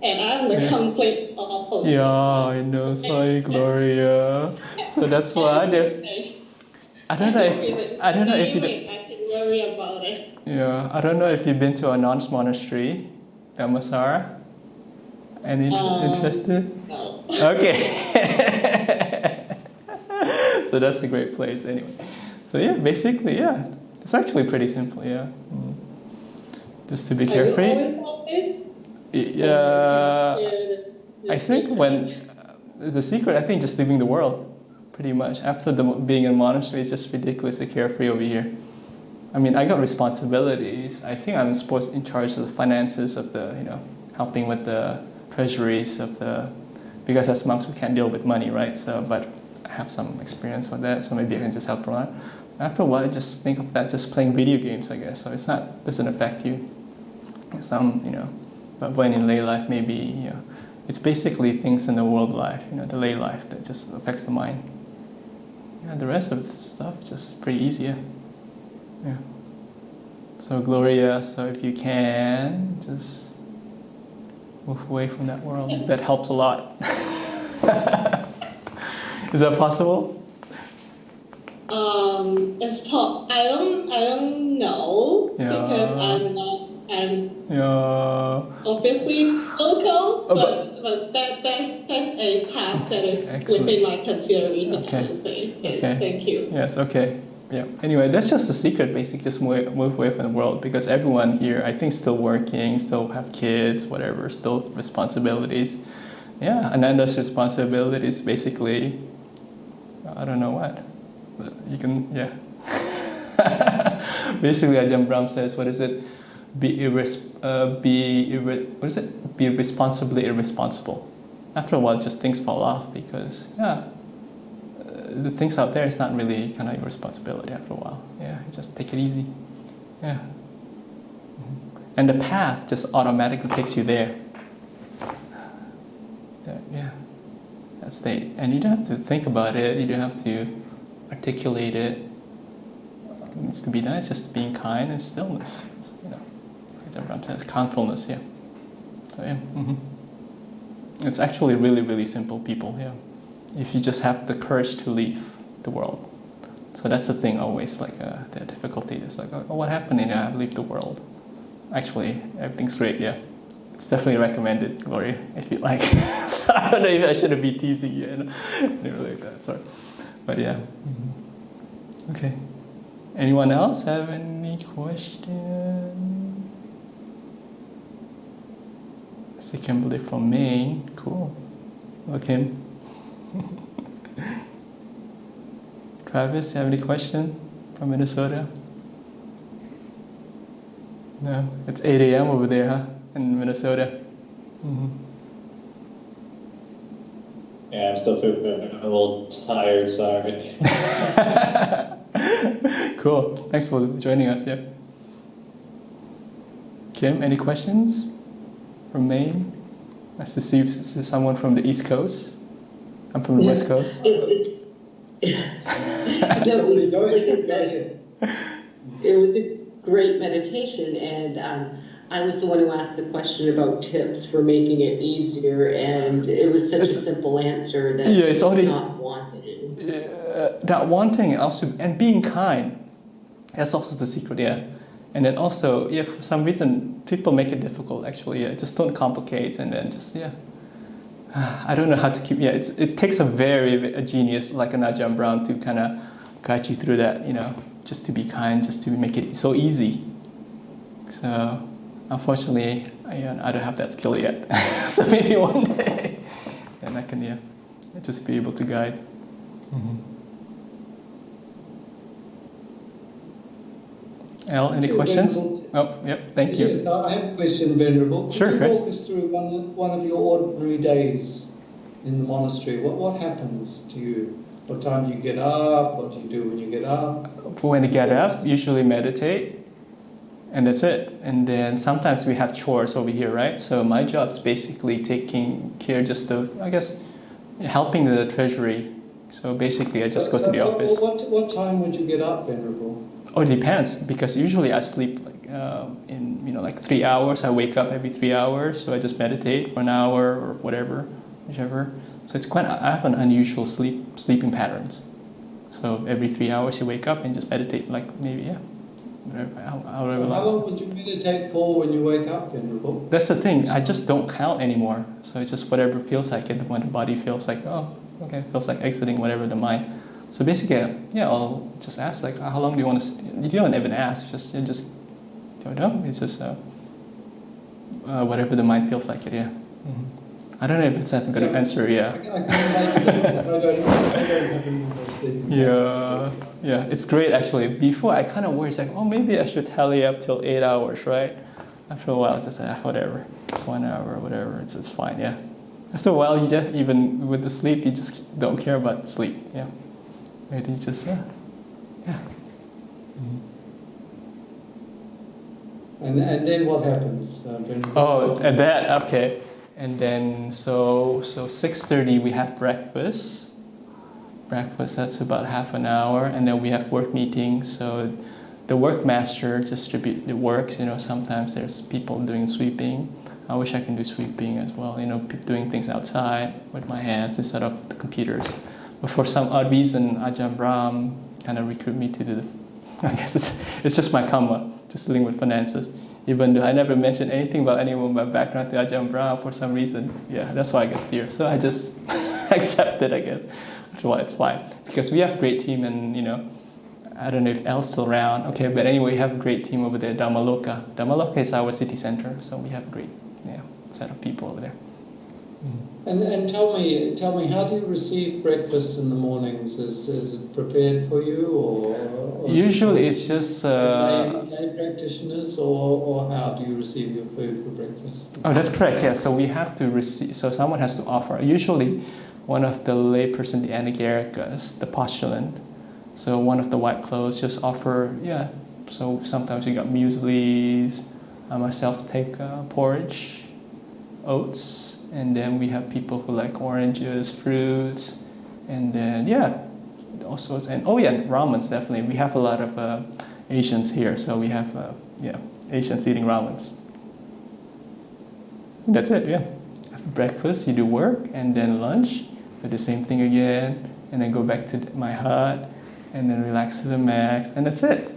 and I'm the complete opposite. Yeah, I know. Sorry, Gloria. So that's why there's. I don't know if you. I can worry about it. Yeah, I don't know if you've been to Ananda Monastery, Dhamma. Any interested? No. Okay. So that's a great place anyway. So yeah, basically, yeah. It's actually pretty simple, yeah. Just to be carefree. Are you always about this? Yeah. The I think when the secret, I think just leaving the world, pretty much. After being in a monastery, it's just ridiculously carefree over here. I mean, I got responsibilities. I think I'm in charge of the finances of the, helping with the treasuries of because as monks we can't deal with money, right? So, but I have some experience with that, so maybe I can just help around. After a while, I just think of that just playing video games, I guess. So doesn't affect you. But when in lay life, maybe, it's basically things in the world life, the lay life that just affects the mind. Yeah, the rest of the stuff just pretty easy, yeah. So Gloria, so if you can, just move away from that world. That helps a lot. Is that possible? I don't know because I'm obviously local, but that's a path that is within my consideration. Okay. I would say. Yes, Okay. Thank you. Yes. Okay. Yeah. Anyway, that's just the secret. Basically, just move away from the world because everyone here, I think, still working, still have kids, whatever, still responsibilities. Yeah, Ananda's responsibilities basically, I don't know what. You can, basically, Ajahn Brahm says, what is it? Be responsibly irresponsible. After a while, just things fall off because, the things out there is not really kind of your responsibility after a while. Yeah, just take it easy. Yeah. And the path just automatically takes you there. Yeah. That state. And you don't have to think about it. You don't have to articulate it. It needs to be done. It's just being kind and stillness. Ajahn Brahm says calmfulness, yeah. So yeah. It's actually really, really simple, people, yeah. If you just have the courage to leave the world. So that's the thing always, like the difficulty is like, oh, what happened? I leave the world. Actually, everything's great, yeah. It's definitely recommended, Gloria, if you like. So I don't know if I shouldn't be teasing you, Never like that, sorry. But yeah. Okay. Anyone else have any question? So Kimberly from Maine. Cool. Okay. Travis, you have any question from Minnesota? No, it's 8 a.m. over there, huh? In Minnesota. Mm-hmm. Yeah, I'm still feeling a little tired, sorry. Cool. Thanks for joining us, yeah. Kim, any questions from Maine? Nice to see someone from the East Coast. I'm from the West Coast. No, it was really good. It was a great meditation, and I was the one who asked the question about tips for making it easier, and it was such a simple answer that it's already not wanting. Not wanting also, and being kind. That's also the secret, yeah. And then also, if for some reason people make it difficult, actually, just don't complicate, and then just, I don't know how to keep, it takes a genius like an Ajahn Brahm to kind of guide you through that, just to be kind, just to make it so easy. So, unfortunately, I don't have that skill yet. So maybe one day, then I can, just be able to guide. Mm-hmm. Al, any questions? Oh, yep, thank you. Yes, I have a question, Venerable. Sure, Could you Chris. walk us through one of your ordinary days in the monastery? What happens to you? What time do you get up? What do you do when you get up? When I get up, usually meditate, and that's it. And then sometimes we have chores over here, right? So my job's basically taking care just of, I guess, helping the treasury. So basically I just go to the office. What time would you get up, Venerable? Oh, it depends, because usually I sleep like 3 hours. I wake up every 3 hours, so I just meditate for an hour or whatever, whichever. So I have an unusual sleeping patterns. So every 3 hours you wake up and just meditate, like maybe, however So how long would you meditate for when you wake up, Venerable? That's the thing, I just don't count anymore. So it's just whatever feels like it, when the body feels like, feels like exiting whatever the mind. So basically, I'll just ask, like, how long do you want to... You don't even ask, you just don't know. It's just whatever the mind feels like it, Mm-hmm. I don't know if it's a good answer, I can imagine. I don't have any more sleeping. It's great, actually. Before, I kind of worried, like, maybe I should tally up till 8 hours, right? After a while, it's just, whatever. 1 hour, whatever, it's fine, After a while, even with the sleep, you just don't care about sleep, And you just, Mm-hmm. And then what happens? And that, okay. And then, so 6:30 we have breakfast. Breakfast, that's about half an hour. And then we have work meetings. So the work master distribute the work. Sometimes there's people doing sweeping. I wish I can do sweeping as well. Doing things outside with my hands instead of the computers. But for some odd reason, Ajahn Brahm kind of recruited me to do I guess it's just my karma, just dealing with finances. Even though I never mentioned anything about anyone with my background to Ajahn Brahm for some reason. That's why I get steered. So I just accept it, I guess. After a while, it's fine. Because we have a great team, and, I don't know if El's still around. Okay, but anyway, we have a great team over there, Dhamma. Dhamma is our city center, so we have a great set of people over there. And tell me, how do you receive breakfast in the mornings? Is it prepared for you, or usually it's just lay practitioners, or how do you receive your food for breakfast? Oh, that's correct. So we have to receive. So someone has to offer. Usually, one of the layperson, the anagarikas, the postulant. So one of the white clothes just offer. So sometimes you got mueslis. I myself take porridge, oats. And then we have people who like oranges, fruits, and then all sorts. And ramens, definitely. We have a lot of Asians here, so we have Asians eating ramens. And that's it. After breakfast, you do work, and then lunch, do the same thing again, and then go back to my hut, and then relax to the max, and that's it.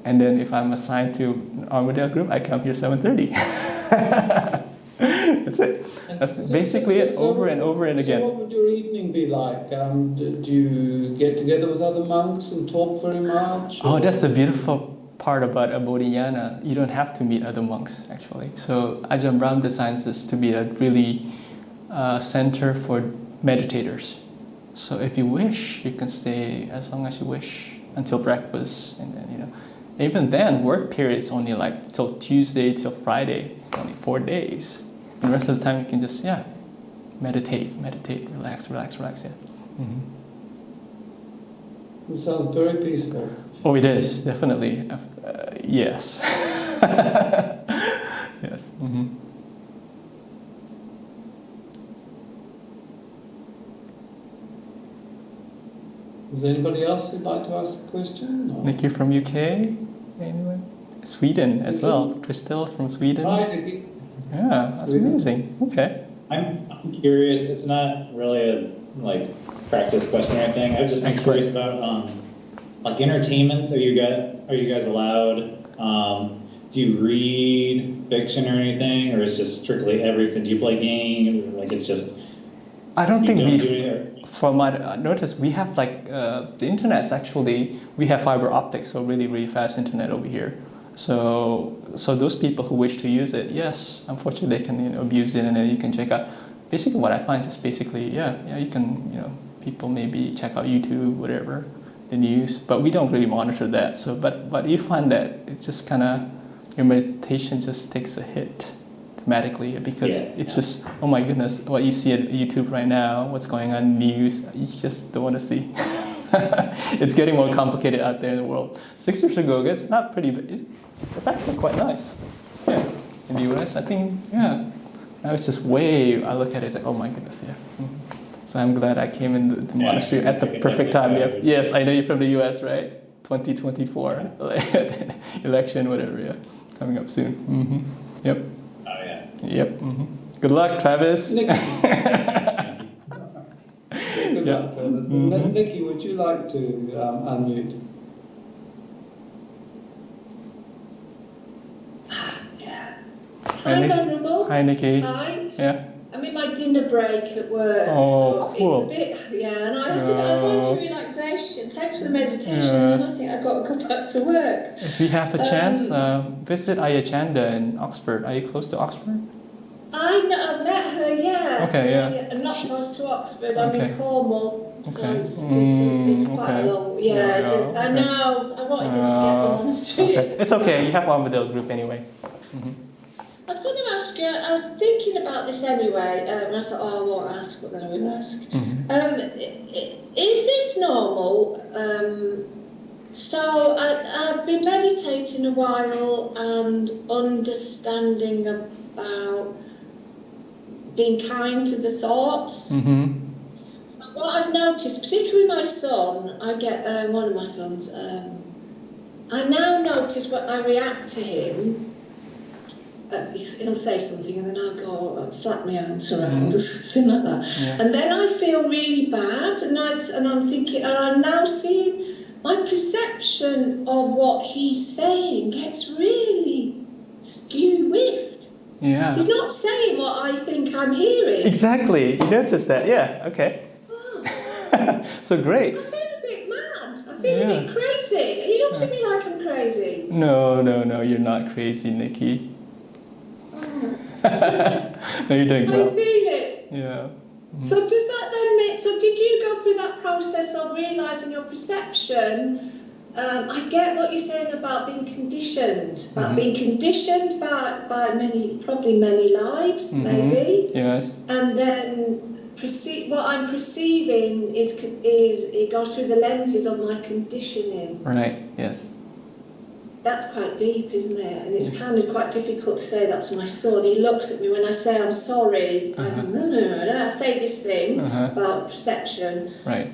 And then if I'm assigned to Armadale group, I come here 7:30. That's it. That's basically it, over and over and again. So what would your evening be like? Do you get together with other monks and talk very much? Oh, that's a beautiful part about a Bodhinyana, you don't have to meet other monks actually. So Ajahn Brahm designs this to be a really center for meditators. So if you wish, you can stay as long as you wish until breakfast, and then even then work period is only like till Tuesday till Friday. It's only 4 days. And the rest of the time you can just meditate, relax. Yeah. Mm-hmm. It sounds very peaceful. Oh, it is definitely. Yes. Yes. Mm-hmm. Is there anybody else who'd like to ask a question? No. Nikki from UK. Anyone? Sweden as Nikki? well. Christelle from Sweden. Hi, Nikki. Yeah, that's Sweden. amazing. Okay. I'm curious. It's not really a practice question or anything. I've just been Excellent. curious about entertainments. Are you guys allowed? Do you read fiction or anything, or is just strictly everything? Do you play games, or it's just? I don't think don't do anything? from what I noticed, we have the internet's actually, we have fiber optics, so really, really fast internet over here. So those people who wish to use it, yes, unfortunately they can abuse it, and then you can check out. Basically, what I find is basically, you can people maybe check out YouTube, whatever, the news, but we don't really monitor that. So, but you find that it just kind of your meditation just takes a hit dramatically because it's just, oh my goodness, what you see at YouTube right now, what's going on in the news, you just don't want to see. It's getting more complicated out there in the world. 6 years ago, it's not pretty, it's actually quite nice. Yeah, in the US, I think, now it's just I look at it, it's like, oh my goodness, Mm-hmm. So I'm glad I came in the monastery at the perfect time. Yep. Yes, I know you're from the US, right? 2024 election, whatever, coming up soon. Mm-hmm. Yep. Oh yeah. Yep. Mm-hmm. Good luck, Travis. Nikki. Good luck, Travis. Mm-hmm. Nikki, would you like to unmute? Hi, Venerable. Hi, Nikki. Hi. Yeah. I'm in my dinner break at work, Oh, so cool. it's a bit, and I want to relaxation. Thanks for the meditation, and I think I've got to go back to work. If you have a chance, visit Ayachanda in Oxford. Are you close to Oxford? I've met her, yeah. Okay, yeah. I'm not close to Oxford, I'm Okay. in Cornwall, so Okay. it's quite Okay. a long, I know, I wanted her to get the monastery. Okay. It's okay, you have Armadale Group anyway. Mm-hmm. I was going to ask you, I was thinking about this anyway, and I thought, I won't ask, but then I will ask. Mm-hmm. Is this normal? So I've been meditating a while and understanding about being kind to the thoughts. Mm-hmm. So what I've noticed, particularly my son, I get one of my sons, I now notice when I react to him, he'll say something and then I'll go flap my arms around, something like that. Yeah. And then I feel really bad, and I'm thinking, and I'm now seeing my perception of what he's saying gets really skew-whiffed. Yeah. He's not saying what I think I'm hearing. Exactly. You noticed that, yeah, okay. Oh. So great. I feel a bit mad. I feel a bit crazy. You don't see me like I'm crazy. No, you're not crazy, Nikki. No, you're doing well. I feel it. Yeah. So does that then mean, so did you go through that process of realising your perception? I get what you're saying about being conditioned, being conditioned by probably many lives, maybe. Yes. And then what I'm perceiving is it goes through the lenses of my conditioning. Right, yes. That's quite deep, isn't it? And it's kind of quite difficult to say that to my son. He looks at me when I say I'm sorry. I go, no, I say this thing about perception. Right.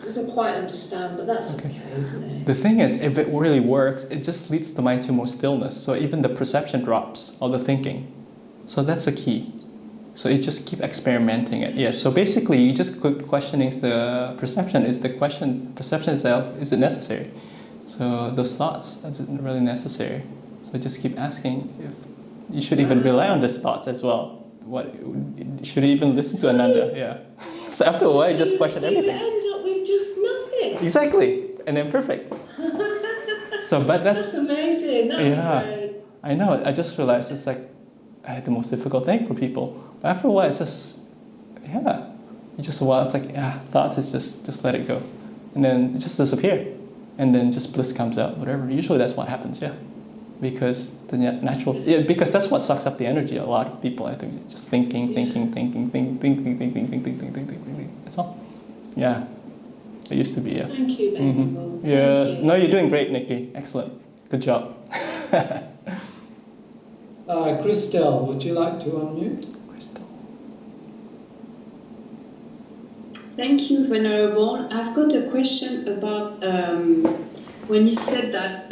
Doesn't quite understand, but that's okay, isn't it? The thing is, if it really works, it just leads the mind to more stillness. So even the perception drops, or the thinking. So that's the key. So you just keep experimenting it. Yeah. So basically, you just keep questioning the perception. Is the perception itself, is it necessary? So those thoughts, is it really necessary? So just keep asking if you should even rely on these thoughts as well. What should you even listen to Ananda? Yeah. So after a while, you just question everything. You end up with just nothing. Exactly, and then perfect. So, but That's amazing. That'd be great. I know. I just realized it's like the most difficult thing for people. But after a while, it's just, it's like, thoughts is just let it go. And then it just disappear. And then just bliss comes out, whatever. Usually that's what happens, Because the natural, because that's what sucks up the energy. A lot of people, I think, just thinking. That's all. Yeah. It used to be, Thank you, Venerable. Yes. You. No, you're doing great, Nikki. Excellent. Good job. Christelle, would you like to unmute? Crystal. Thank you, Venerable. I've got a question about when you said that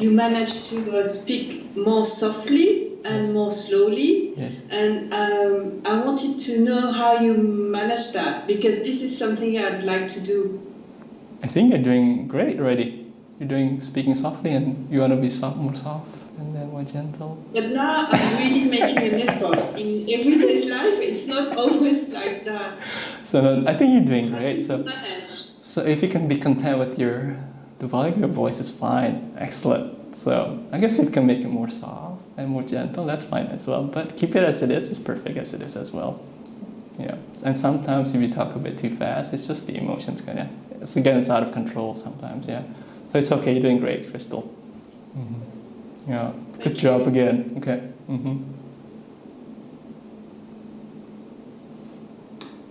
you managed to speak more softly and more slowly. Yes. And I wanted to know how you managed that, because this is something I'd like to do. I think you're doing great already. You're speaking softly, and you want to be more soft and then more gentle. But now I'm really making an effort. In everyday's life, it's not always like that. So no, I think you're doing great. How do So, you manage? so if you can be content with the volume of your voice is fine. Excellent. So I guess if you can make it more soft and more gentle, that's fine as well. But keep it as it is. It's perfect as it is as well. Yeah. And sometimes if you talk a bit too fast, it's just the emotions it's out of control sometimes. Yeah. So it's okay. You're doing great, Crystal. Mm-hmm. Yeah. Good job again. Okay. Mm-hmm.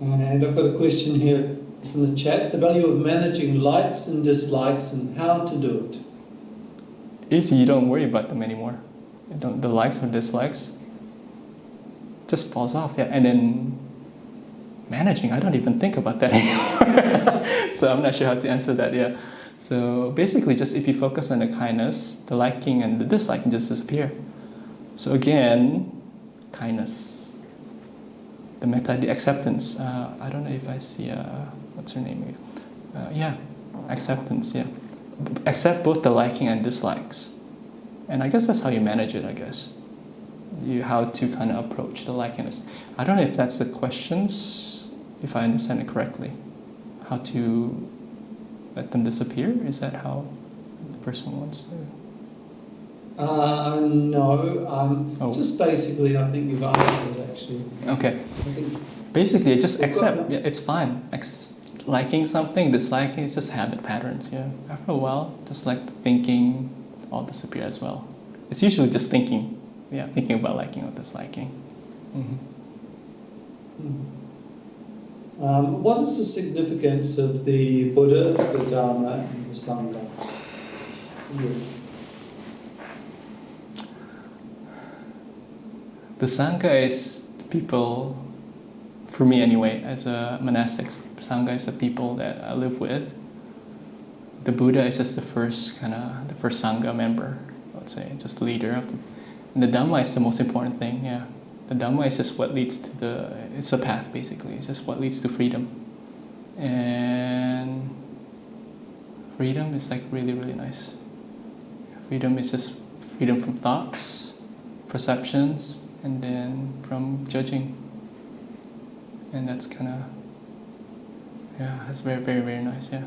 And I've got a question here from the chat. The value of managing likes and dislikes and how to do it. Easy, you don't worry about them anymore. The likes or dislikes just falls off. Yeah. And then managing, I don't even think about that anymore. So I'm not sure how to answer that. Yeah. So basically, just if you focus on the kindness, the liking and the disliking just disappear. So again, kindness. The metta, the acceptance. I don't know if I see, what's her name? Acceptance, Accept both the liking and dislikes. And I guess that's how you manage it, I guess. How to kind of approach the liking. I don't know if that's the questions, if I understand it correctly. How to let them disappear? Is that how the person wants to? No. Just basically, I think you've answered it actually. Okay. Basically, just accept. Yeah, it's fine. Liking something, disliking, it's just habit patterns. Yeah. After a while, just like thinking, all disappear as well. It's usually just thinking. Yeah, thinking about liking or disliking. What is the significance of the Buddha, the Dhamma, and the Sangha? The Sangha is people, for me anyway, as a monastic, Sangha is the people that I live with. The Buddha is just the first Sangha member, let's say, just the leader of them. And the Dhamma is the most important thing, yeah. The Dhamma is just what leads to it's a path basically, it's just what leads to freedom. And freedom is like really, really nice. Freedom is just freedom from thoughts, perceptions, and then from judging. And that's it's very, very, very nice, yeah.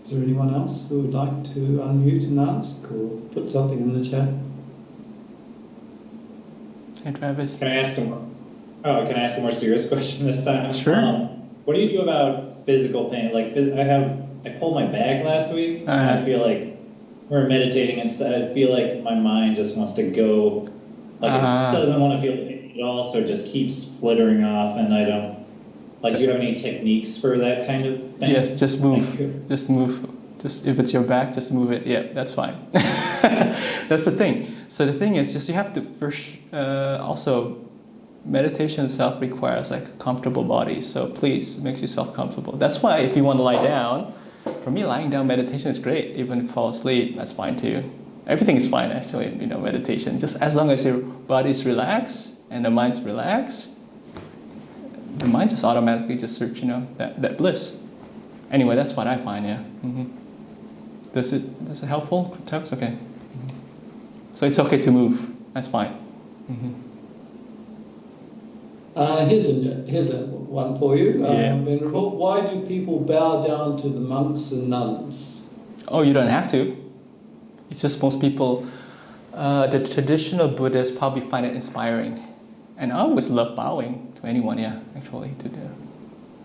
Is there anyone else who would like to unmute and ask or put something in the chat? Hey, Travis. Can I ask a more serious question this time? Sure. What do you do about physical pain? Like, I pulled my back last week. And I feel like we're meditating and stuff. I feel like my mind just wants to go, like it doesn't want to feel pain at all, so it just keeps flittering off, and I don't. Like, do you have any techniques for that kind of thing? Yes, just move. Just move. Just if it's your back, just move it. Yeah, that's fine. That's the thing. So the thing is, just you have to first. Also, meditation itself requires like a comfortable body. So please make yourself comfortable. That's why if you want to lie down, for me, lying down meditation is great. Even if you fall asleep, that's fine too. Everything is fine actually. Meditation. Just as long as your body is relaxed and the mind's relaxed. The mind just automatically just search, that bliss. Anyway, that's what I find, yeah. Is it helpful, Travis? Okay. So it's okay to move. That's fine. Here's a one for you, Venerable. Cool. Why do people bow down to the monks and nuns? Oh, you don't have to. It's just most people, the traditional Buddhists probably find it inspiring. And I always love bowing to anyone, actually, to the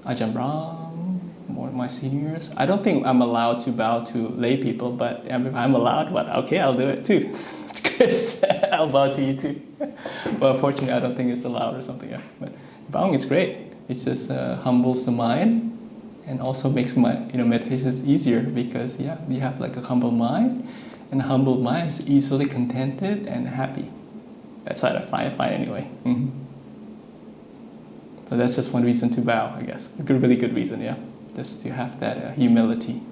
Ajahn Brahm, or my seniors. I don't think I'm allowed to bow to lay people, but if I'm allowed, well, okay, I'll do it too. It's Chris, I'll bow to you too. But unfortunately, I don't think it's allowed or something. But bowing is great. It just humbles the mind and also makes my meditations easier because you have like a humble mind, and a humble mind is easily contented and happy. That's what I find anyway. Mm-hmm. So that's just one reason to bow, I guess. A really good reason, just to have that humility.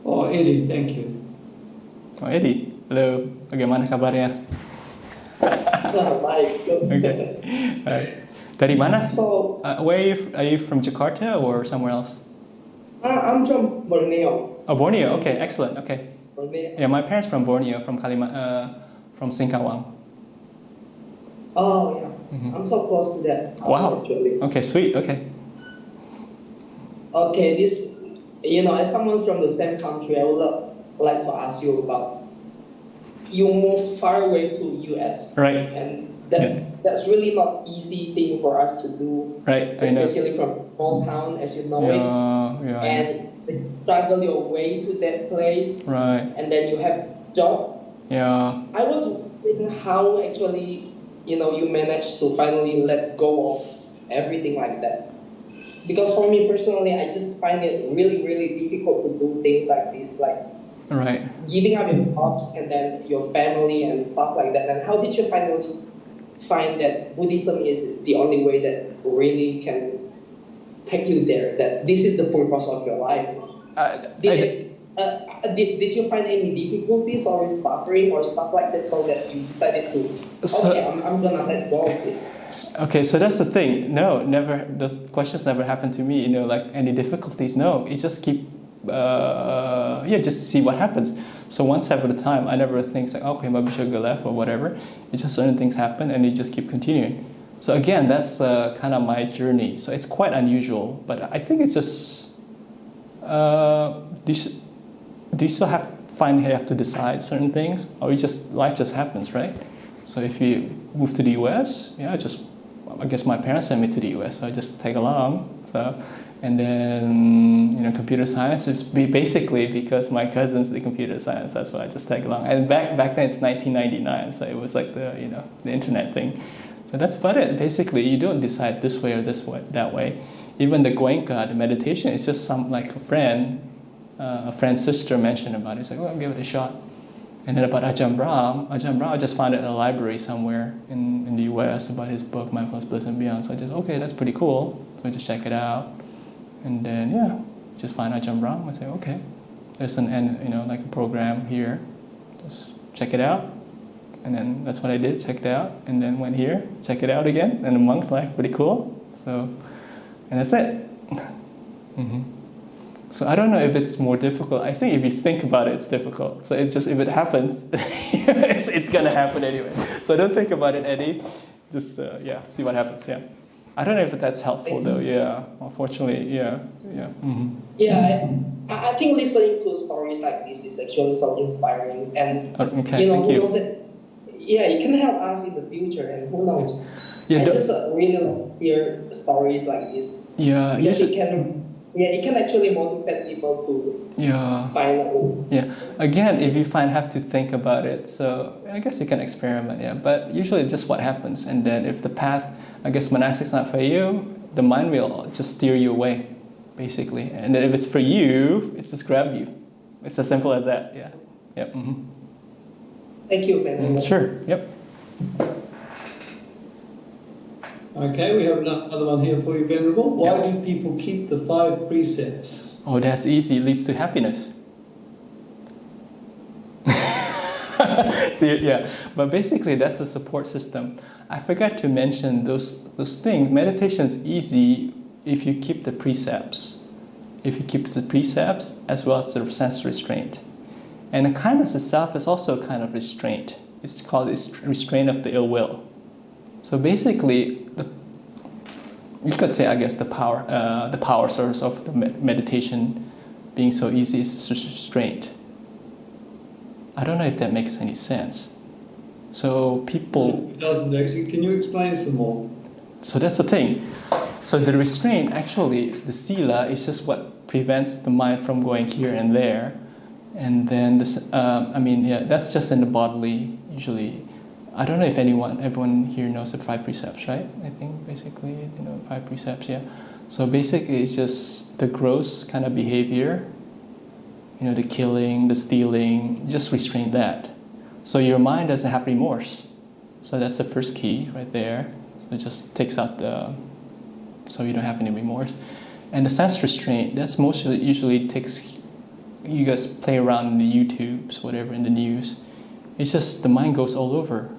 Oh, Eddie, thank you. Oh, Eddie, hello. Bagaimana kabarnya? Baik. Okay. Dari mana? So, where are you from Jakarta or somewhere else? I'm from Borneo. Oh, Borneo. Okay, excellent. Okay. Borneo. Yeah, my parents from Borneo, from from Singkawang. Oh, yeah. Mm-hmm. I'm so close to that. Wow. Actually. Okay, sweet. Okay. Okay, this, as someone from the same country, I would like to ask you about, you moved far away to US. Right. And that's really not easy thing for us to do. Right, especially from small town, as you know it. Yeah. And struggle your way to that place. Right. And then you have job. Yeah. I was wondering how actually, you managed to finally let go of everything like that. Because for me personally, I just find it really, really difficult to do things like this, like Right. giving up your jobs and then your family and stuff like that. And how did you finally find that Buddhism is the only way that really can take you there, that this is the purpose of your life? Did you find any difficulties or suffering or stuff like that so that you decided to, I'm gonna let go of this? Okay, so that's the thing. No, never. Those questions never happened to me. Like any difficulties. No, it just keep. Just see what happens. So one step at a time. I never think like, okay, maybe I should go left or whatever. It's just certain things happen, and you just keep continuing. So again, that's kind of my journey. So it's quite unusual, but I think it's just. Do you still have to decide certain things, or life just happens, right? So if you move to the US, I guess my parents sent me to the US, so I just tag along. So, and then computer science is basically because my cousin's the computer science. That's why I just tag along. And back then it's 1999, so it was like the internet thing. So that's about it. Basically, you don't decide this way or that way. Even the Goenka, the meditation, it's just a friend's sister mentioned about it. It's like, I'll give it a shot. And then about Ajahn Brahm, I just found it in a library somewhere in the US about his book, Mindfulness, Bliss and Beyond. So I just, that's pretty cool. So I just check it out. And then, just find Ajahn Brahm. I say, okay, there's a program here. Just check it out. And then that's what I did, checked it out. And then went here, check it out again. And the monk's life, pretty cool. So, and that's it. Mm-hmm. So I don't know if it's more difficult. I think if you think about it, it's difficult. So it's just, if it happens, it's going to happen anyway. So don't think about it, Eddie. Just, see what happens, I don't know if that's helpful though, Unfortunately, Mm-hmm. Yeah, I think listening to stories like this is actually so inspiring. And, who knows it? Yeah, it can help us in the future, and who knows? I just really love to hear stories like this. Yeah, because it can actually motivate people to find out. Yeah. Again, if you have to think about it, so I guess you can experiment, But usually just what happens. And then if the path, I guess monastic's not for you, the mind will just steer you away, basically. And then if it's for you, it's just grab you. It's as simple as that, Yep. Mm-hmm. Thank you, Venerable. Sure, yep. Okay, we have another one here for you, Venerable. Why do people keep the 5 precepts? Oh, that's easy. It leads to happiness. But basically that's the support system. I forgot to mention those things. Meditation is easy if you keep the precepts. If you keep the precepts as well as the sense restraint. And the kindness itself is also a kind of restraint. It's called restraint of the ill will. So basically, you could say, I guess, the power source of the meditation being so easy is restraint. I don't know if that makes any sense. So people... It doesn't actually. Can you explain some more? So that's the thing. So the restraint actually, the sila, is just what prevents the mind from going here and there. And then this, that's just in the bodily, usually. I don't know if everyone here knows the 5 precepts, right? I think basically, 5 precepts, yeah. So basically it's just the gross kind of behavior, the killing, the stealing, just restrain that. So your mind doesn't have remorse. So that's the first key right there. So it just takes out so you don't have any remorse. And the sense restraint, that's usually takes, you guys play around in the YouTubes, whatever, in the news. It's just the mind goes all over.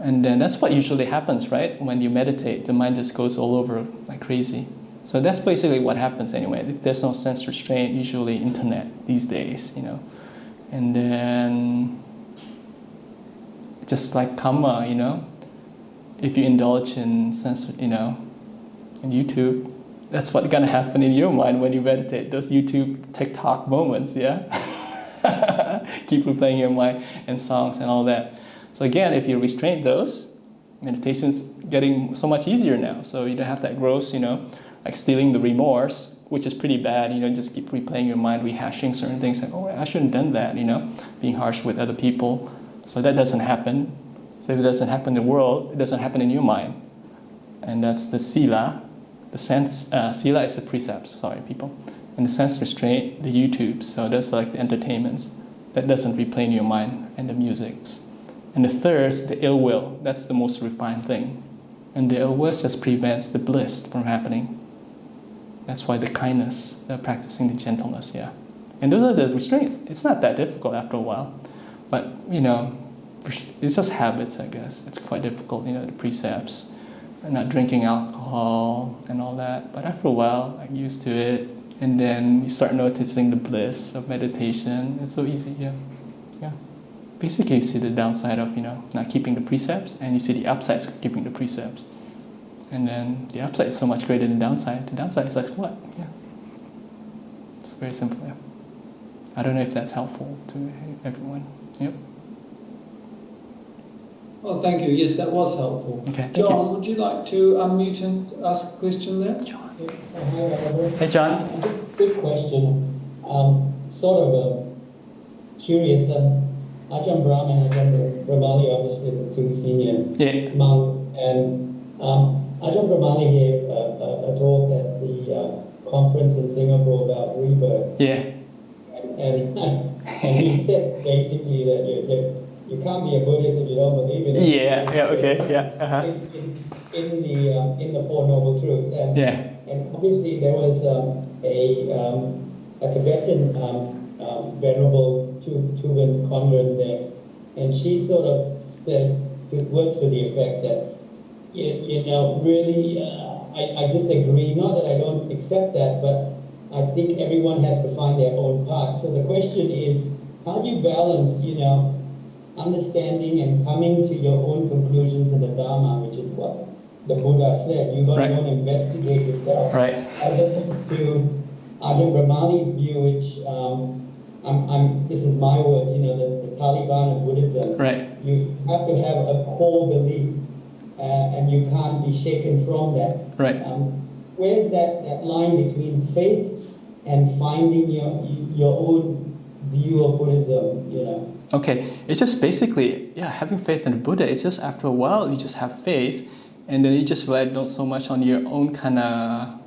And then that's what usually happens, right? When you meditate, the mind just goes all over like crazy. So that's basically what happens anyway. If there's no sense restraint, usually internet these days, And then just like karma, if you indulge in sense, in YouTube, that's what's gonna happen in your mind when you meditate. Those YouTube, TikTok moments, yeah? Keep replaying your mind and songs and all that. So again, if you restrain those, meditation's getting so much easier now. So you don't have that gross, like stealing the remorse, which is pretty bad. Just keep replaying your mind, rehashing certain things, like, oh, I shouldn't have done that. Being harsh with other people. So that doesn't happen. So if it doesn't happen in the world, it doesn't happen in your mind. And that's the sila. The sense sila is the precepts. Sorry, people. And the sense restraint, the YouTubes. So that's like the entertainments that doesn't replay in your mind, and the musics. And the third is the ill will. That's the most refined thing. And the ill will just prevents the bliss from happening. That's why the kindness, practicing the gentleness, yeah. And those are the restraints. It's not that difficult after a while. But, it's just habits, I guess. It's quite difficult, the precepts. And not drinking alcohol and all that. But after a while, I'm used to it. And then you start noticing the bliss of meditation. It's so easy, yeah. Basically, you see the downside of, not keeping the precepts, and you see the upsides of keeping the precepts. And then the upside is so much greater than the downside. The downside is like what? Yeah. It's very simple, yeah. I don't know if that's helpful to everyone. Yep. Well, thank you. Yes, that was helpful. Okay, John, would you like to unmute and ask a question there? John. Hey, John. Quick question. Sort of curious. Ajahn Brahm and Ajahn Brahmali, obviously the two senior monks, and Ajahn Brahmali gave a talk at the conference in Singapore about rebirth. Yeah. And he said basically that you can't be a Buddhist if you don't believe in it. Yeah. Okay. Yeah. Uh-huh. In the Four Noble Truths, and obviously there was a Tibetan Venerable Tuban convert there, and she sort of said words to the effect that really I disagree. Not that I don't accept that, but I think everyone has to find their own path. So the question is, how do you balance, understanding and coming to your own conclusions in the Dhamma, which is what the Buddha said. You got to go and investigate yourself. Right. As opposed to Ajahn Brahmali's view, which this is my word, the Taliban of Buddhism. Right. You have to have a core belief, and you can't be shaken from that. Right. Where's that line between faith and finding your own view of Buddhism? Okay, it's just basically, having faith in the Buddha. It's just after a while you just have faith, and then you just rely not so much on your own kind of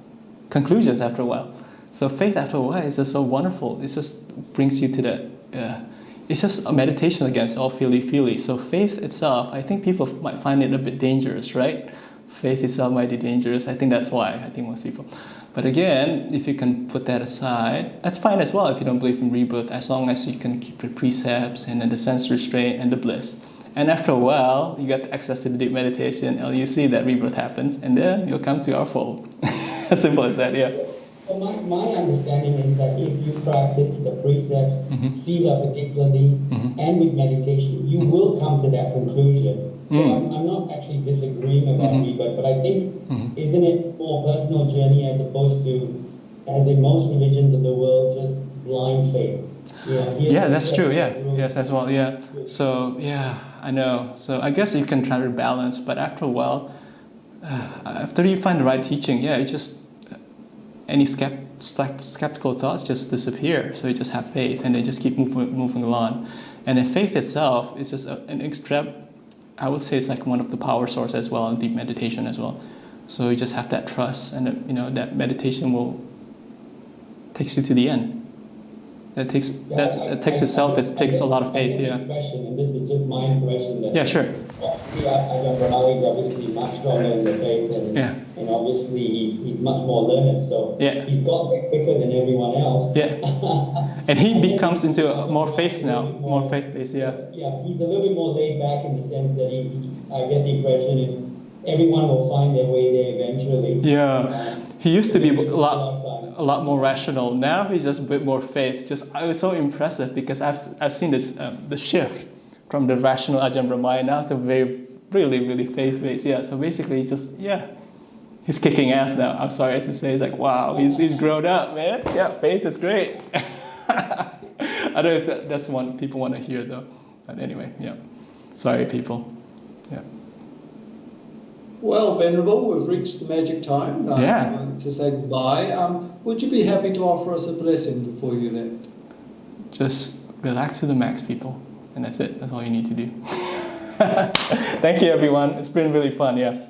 conclusions after a while. So faith after a while is just so wonderful. It just brings you to that. It's just a meditation against all feely. So faith itself, I think people might find it a bit dangerous, right? Faith itself might be dangerous. I think that's why. I think most people. But again, if you can put that aside, that's fine as well if you don't believe in rebirth, as long as you can keep the precepts and then the sense restraint and the bliss. And after a while, you get access to the deep meditation and you see that rebirth happens, and then you'll come to our fold. As simple as that, yeah. So my understanding is that if you practice the precepts, sila particularly, and with meditation, you will come to that conclusion. So I'm not actually disagreeing about rebirth, but I think, isn't it more personal journey as opposed to, as in most religions of the world, just blind faith? Yeah, that's true. Yeah, yes, as well. Yeah. So yeah, I know. So I guess you can try to balance, but after a while, after you find the right teaching, it just any skeptical thoughts just disappear. So you just have faith, and then just keep moving along. And then faith itself is just an extra. I would say it's like one of the power sources as well in deep meditation as well. So you just have that trust, and that meditation will takes you to the end. It takes itself. It takes a lot of faith. Yeah. Impression, and this is just my impression. That sure. Ajahn is obviously much stronger in the faith, and obviously he's much more learned. So he's got there quicker than everyone else. Yeah. And he becomes into more faith now, more faith-based. Yeah. Yeah, he's a little bit more laid back in the sense that I get the impression is everyone will find their way there eventually. Yeah. He used to be a lot more rational. Now he's just a bit more faith. I was so impressive because I've seen this the shift from the rational Ajahn Brahmaya now to really faith-based. Yeah. So basically, he's kicking ass now. I'm sorry to say, it's like wow, he's grown up, man. Yeah, faith is great. I don't know if that's what people want to hear though. But anyway, yeah. Sorry, people. Yeah. Well, Venerable, we've reached the magic time to say goodbye. Would you be happy to offer us a blessing before you left? Just relax to the max, people. And that's it. That's all you need to do. Thank you, everyone. It's been really fun, yeah.